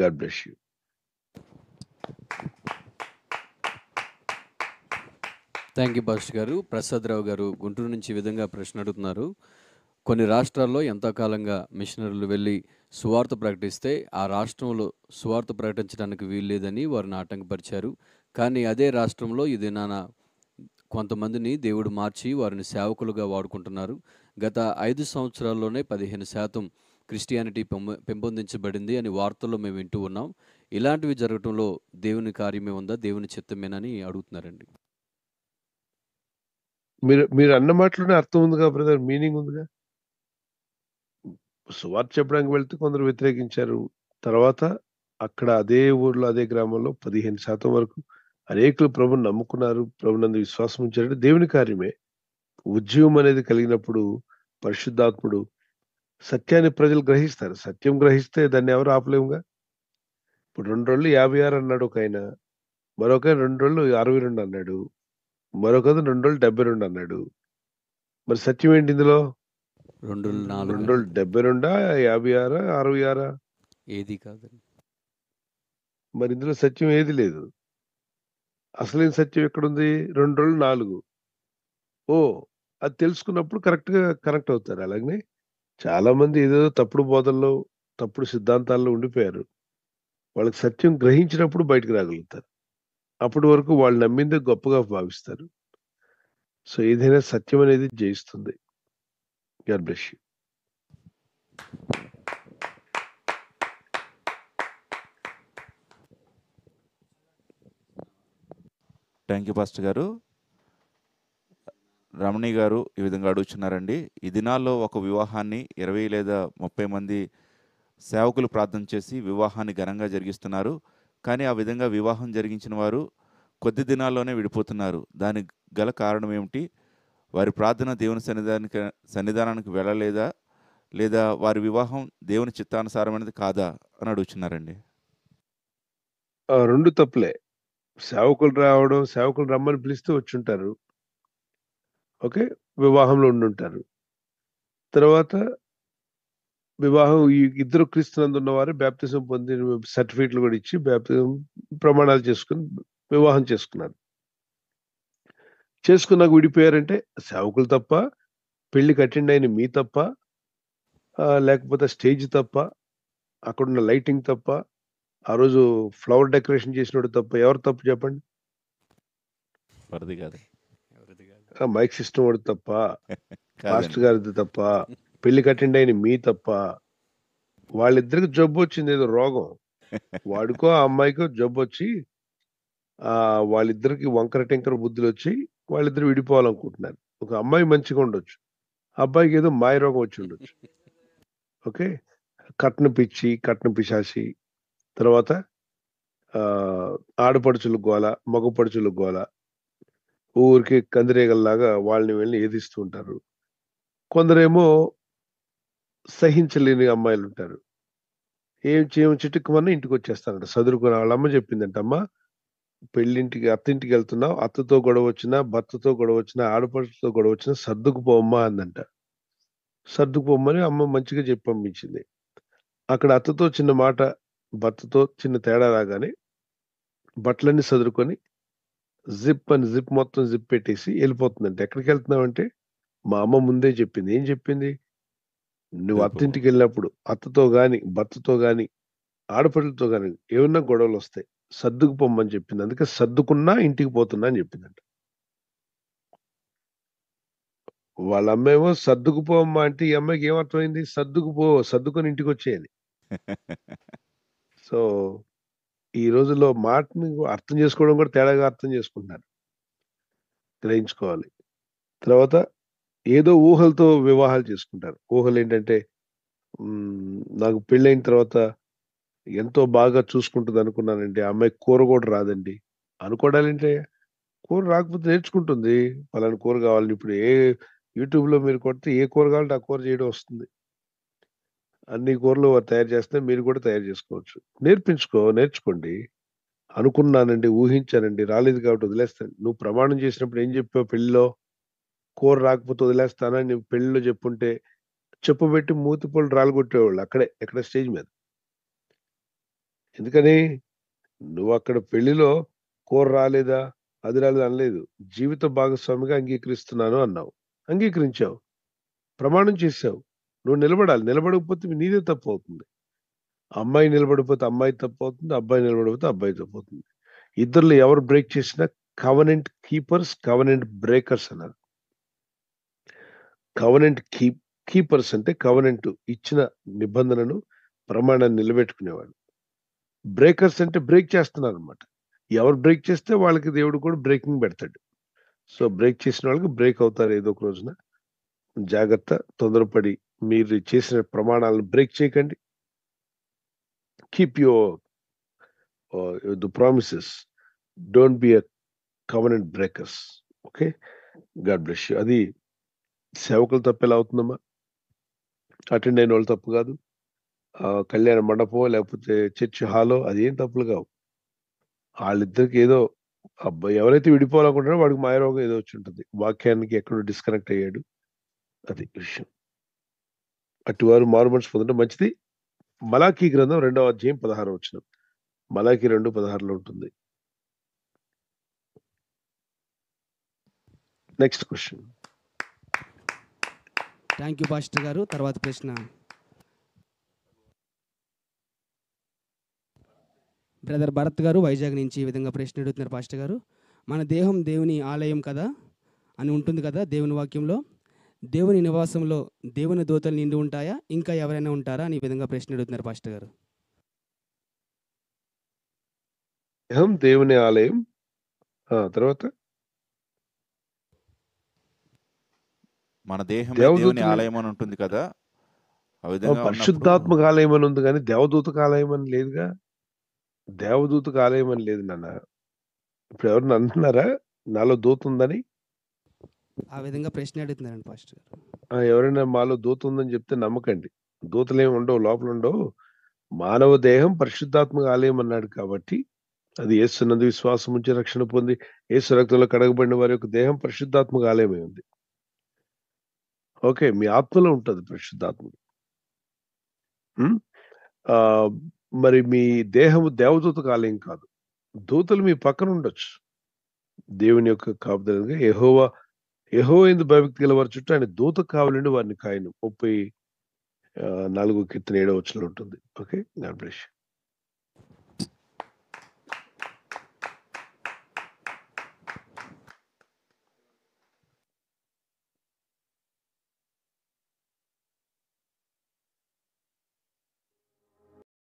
God bless you. Thank you pastor గారు. ప్రసాదరావు గారు గుంటూరు నుంచి ఈ విధంగా ప్రశ్న అడుగుతున్నారు. కొన్ని రాష్ట్రాల్లో ఎంతకాలంగా మిషనరీలు వెళ్ళి సువార్త ప్రకటిస్తే ఆ రాష్ట్రంలో సువార్త ప్రకటించడానికి వీల్లేదని వారిని ఆటంకపరిచారు. కానీ అదే రాష్ట్రంలో ఈ దినాన కొంతమందిని దేవుడు మార్చి వారిని సేవకులుగా వాడుకుంటున్నారు. గత 5 సంవత్సరాల్లోనే 15% క్రిస్టియానిటీ పెంపొందించబడింది అని వార్తల్లో మేము వింటూ ఉన్నాం. ఇలాంటివి జరగటంలో దేవుని కార్యమే ఉందా, దేవుని చిత్తమేనని అడుగుతున్నారండి. మీరు మీరు అన్న మాటలోనే అర్థం ఉందిగా బ్రదర్, మీనింగ్ ఉందిగా. సువార్త చెప్పడానికి వెళ్తే కొందరు వ్యతిరేకించారు. తర్వాత అక్కడ అదే ఊర్లో, అదే గ్రామంలో 15% వరకు అనేకులు ప్రభువుని నమ్ముకున్నారు. ప్రభునందు విశ్వాసం ఉంచారంటే దేవుని కార్యమే. ఉద్యమం అనేది కలిగినప్పుడు పరిశుద్ధాత్ముడు సత్యాన్ని ప్రజలు గ్రహిస్తారు. సత్యం గ్రహిస్తే దాన్ని ఎవరు ఆపలేముగా. ఇప్పుడు 2 రోజులు 56 అన్నాడు ఒకాయన. మరొకాయన 2 రోజులు 62 అన్నాడు. మరొకతను 2 రోజులు 72 అన్నాడు. మరి సత్యం ఏంటి ఇందులో? 2, 2 4 రోజులు 72, 56, 66? ఏది కాదండి. మరి ఇందులో సత్యం ఏది లేదు. అసలైన సత్యం ఎక్కడుంది? 2 రోజులు 4. ఓహ్! అది తెలుసుకున్నప్పుడు కరెక్ట్‌గా కనెక్ట్ అవుతారు. అలాగనే చాలా మంది ఏదేదో తప్పుడు బోధల్లో, తప్పుడు సిద్ధాంతాల్లో ఉండిపోయారు. వాళ్ళకి సత్యం గ్రహించినప్పుడు బయటికి రాగలుగుతారు. అప్పటి వరకు వాళ్ళు నమ్మిందే గొప్పగా భావిస్తారు. సో, ఏదైనా సత్యం అనేది జయిస్తుంది. God bless you. Thank you pastor గారు. రమణి గారు ఈ విధంగా అడుగుతున్నారండి. ఈ దినాల్లో ఒక వివాహాన్ని 20 లేదా 30 మంది సేవకులు ప్రార్థన చేసి వివాహాన్ని ఘనంగా జరిగిస్తున్నారు. కానీ ఆ విధంగా వివాహం జరిగించిన వారు కొద్ది దినాల్లోనే విడిపోతున్నారు. దానికి గల కారణం ఏమిటి? వారి ప్రార్థన దేవుని సన్నిధానానికి వెళ్ళలేదా? లేదా వారి వివాహం దేవుని చిత్తానుసారమైనది కాదా అని అడుగుతున్నారండి. రెండు తప్పులే. సేవకులు రమ్మని పిలిస్తే వచ్చుంటారు. ఓకే. వివాహంలో ఉండుంటారు. తర్వాత వివాహం ఈ ఇద్దరు క్రీస్తునందున్న వారు బాప్తిజం పొంది సర్టిఫికెట్లు కూడా ఇచ్చి బాప్తిజం ప్రమాణాలు చేసుకుని వివాహం చేసుకున్నారు. చేసుకున్నాక విడిపోయారంటే సేవకులు తప్ప, పెళ్లికి అటెండ్ అయిన మీ తప్ప, లేకపోతే స్టేజ్ తప్ప, అక్కడున్న లైటింగ్ తప్ప, ఆ రోజు ఫ్లవర్ డెకరేషన్ చేసినోడు తప్ప, ఎవరు తప్పు చెప్పండి? వరది కాదు. మైక్ సిస్టమ్ వాడు తప్ప, కాదండి. పాస్టర్ గారిది తప్ప, పెళ్లికి అటెండ్ అయిన మీ తప్ప. వాళ్ళిద్దరికి జబ్బు వచ్చింది, ఏదో రోగం. వాడికో ఆ అమ్మాయికో జబ్బు వచ్చి వాళ్ళిద్దరికి వంకర టెంకర బుద్ధులు వచ్చి వాళ్ళిద్దరు విడిపోవాలనుకుంటున్నారు. ఒక అమ్మాయి మంచిగా ఉండొచ్చు, అబ్బాయికి ఏదో మాయ రోగం వచ్చి ఉండొచ్చు. ఓకే. కట్న పిచ్చి, కట్న పిశాసి, తర్వాత ఆడపడుచులు గోల, మగపడుచులు గోల, ఊరికి కందిరేగల్లాగా వాళ్ళని వెళ్ళి ఏదిస్తూ ఉంటారు. కొందరేమో సహించలేని అమ్మాయిలు ఉంటారు. ఏం చిటుక్కుమన్నా ఇంటికి వచ్చేస్తారంట. చదువుకున్న వాళ్ళ అమ్మ చెప్పిందంట, అమ్మ పెళ్ళింటికి అత్తింటికి వెళ్తున్నావు, అత్తతో గొడవ వచ్చినా, భర్తతో గొడవ వచ్చినా, ఆడపడుచుతో గొడవ వచ్చినా సర్దుకుపోమ్మా అందంట. సర్దుకుపోమ్మని అమ్మ మంచిగా చెప్పి పంపించింది. అక్కడ అత్తతో చిన్న మాట, భర్తతో చిన్న తేడా రాగానే బట్టలన్నీ సదురుకొని జిప్ మొత్తం జిప్ పెట్టేసి వెళ్ళిపోతుందంట. ఎక్కడికి వెళ్తున్నావంటే, మా అమ్మ ముందే చెప్పింది. ఏం చెప్పింది? నువ్వు అత్తింటికి వెళ్ళినప్పుడు అత్తతో గాని, భర్తతో గాని, ఆడపడులతో గాని ఏమన్నా గొడవలు వస్తాయి, సర్దుకుపోమ్మని చెప్పింది. అందుకే సర్దుకున్నా ఇంటికి పోతున్నా అని చెప్పిందంట. వాళ్ళ అమ్మేమో సర్దుకుపోమ్మా అంటే ఈ అమ్మాయికి ఏమర్థమైంది? సర్దుకొని ఇంటికి వచ్చేయని. సో ఈ రోజుల్లో మాటని అర్థం చేసుకోవడం కూడా తేడాగా అర్థం చేసుకుంటున్నారు. గ్రహించుకోవాలి. తర్వాత ఏదో ఊహలతో వివాహాలు చేసుకుంటారు. ఊహలు ఏంటంటే, నాకు పెళ్ళైన తర్వాత ఎంతో బాగా చూసుకుంటుంది అనుకున్నానండి, ఆ అమ్మాయి కూర కూడా రాదండి. అనుకోవడాలంటే కూర రాకపోతే నేర్చుకుంటుంది. పలానా కూర కావాలని. ఇప్పుడు యూట్యూబ్లో మీరు కొడితే ఏ కూర కావాలంటే ఆ కూర చేయడం వస్తుంది. అన్ని కూరలు వారు తయారు చేస్తే మీరు కూడా తయారు చేసుకోవచ్చు. నేర్చుకోండి. అనుకున్నానండి, ఊహించానండి, రాలేదు కాబట్టి వదిలేస్తాను. నువ్వు ప్రమాణం చేసినప్పుడు ఏం చెప్పావు పెళ్లిలో? కూర రాకపోతే వదిలేస్తానని నువ్వు పెళ్లిలో చెప్పుంటే చెప్పుబెట్టి మూతిపళ్ళు రాలగొట్టేవాళ్ళు అక్కడే, ఎక్కడ స్టేజ్ మీద. ఎందుకని? నువ్వు అక్కడ పెళ్లిలో కూర రాలేదా, అది రాలేదు అనలేదు. జీవిత భాగస్వామిగా అంగీకరిస్తున్నాను అన్నావు. అంగీకరించావు, ప్రమాణం చేశావు. నువ్వు నిలబడాలి. నిలబడకపోతే నీదే తప్పు అవుతుంది. అమ్మాయి నిలబడిపోతే అమ్మాయి తప్పు అవుతుంది, అబ్బాయి నిలబడిపోతే అబ్బాయి తప్పు అవుతుంది. ఇద్దరులో ఎవరు బ్రేక్ చేసినా కవనెంట్ కీపర్స్, కవనెంట్ బ్రేకర్స్ అన్నారు. కవనెంట్ కీపర్స్ అంటే కవనెంట్ ఇచ్చిన నిబంధనను, ప్రమాణాన్ని నిలబెట్టుకునేవాడు. బ్రేకర్స్ అంటే బ్రేక్ చేస్తున్నారు అనమాట. ఎవరు బ్రేక్ చేస్తే వాళ్ళకి దేవుడు కూడా బ్రేకింగ్ పెడతాడు. సో బ్రేక్ చేసిన వాళ్ళకి బ్రేక్ అవుతారు ఏదో ఒక రోజున. జాగ్రత్త. తొందరపడి మీరు చేసిన ప్రమాణాలను బ్రేక్ చేయకండి. Keep your the promises. Don't be a covenant breakers. Okay. God bless you. అది సేవకులు తప్పు ఎలా అవుతుందమ్మా? అటెండ్ అయిన వాళ్ళు తప్పు కాదు. కళ్యాణ మండపం లేకపోతే చర్చ్ హాలో అదేం తప్పులు కావు. వాళ్ళిద్దరికి ఏదో అబ్బాయి ఎవరైతే విడిపోవాలనుకుంటారో వాడికి మాయరోగం ఏదో వచ్చి ఉంటుంది. వాక్యానికి ఎక్కడో డిస్కనెక్ట్ అయ్యాడు. అది విషయం. అటువారు మారు మనసు పొందడం మంచిది. మలాకీ గ్రంథం 2వ అధ్యాయం 16వ వచనం. మలాకీ 2:16లో ఉంటుంది. Next question. Thank you pastor గారు. తర్వాత ప్రశ్న బ్రదర్ భరత్ గారు వైజాగ్ నుంచి ఈ విధంగా ప్రశ్న అడుగుతున్నారు పాస్టర్ గారు. మన దేహం దేవుని ఆలయం కదా అని ఉంటుంది కదా దేవుని వాక్యంలో. దేవుని నివాసంలో దేవుని దూతలు నిండి ఉంటాయా, ఇంకా ఎవరైనా ఉంటారా అని ఈ విధంగా ప్రశ్న అడుగుతున్నారు పాస్టర్ గారు. దేహం దేవుని ఆలయం. తర్వాత మన దేహమే దేవుని దేవదూతని ఆలయం అని ఉంటుంది కదా! ఆ ఆ, విధంగా ఉన్నప్పుడు పరిశుద్ధాత్మక ఆలయం అని ఉంది కానీ దేవదూతక ఆలయం అని లేదుగా. దేవదూతక ఆలయం అని లేదు నాన్న. ఇప్పుడు ఎవరన్నా అంటున్నారా నాలో దూత ఉందని? ఆ విధంగా ప్రశ్న అడుగుతున్నారండి పాస్టర్ గారు. ఎవరైనా మాలో దూత ఉందని చెప్తే నమ్మకండి. దూతలేమి ఉండవు, లోపల ఉండవు. మానవ దేహం పరిశుద్ధాత్మక ఆలయం అన్నాడు కాబట్టి అది యేసునందు విశ్వాసం ఉంచి రక్షణ పొంది యేసు రక్తంలో కడగబడిన వారి యొక్క దేహం పరిశుద్ధాత్మక ఆలయమై ఉంది. ఓకే, మీ ఆత్మలో ఉంటది పరిశుద్ధాత్మ. ఉమ్? ఆ, మరి మీ దేహము దేవదూతక ఆలయం కాదు. దూతలు మీ పక్కన ఉండొచ్చు. దేవుని యొక్క కాపుదలగా యెహోవా యందు భయభక్తి గల వారి చుట్టూ ఆయన దూత కావాలండి వారిని కాయను. 34 కీర్తన 7వ వచనంలో ఉంటుంది. Okay, God bless you.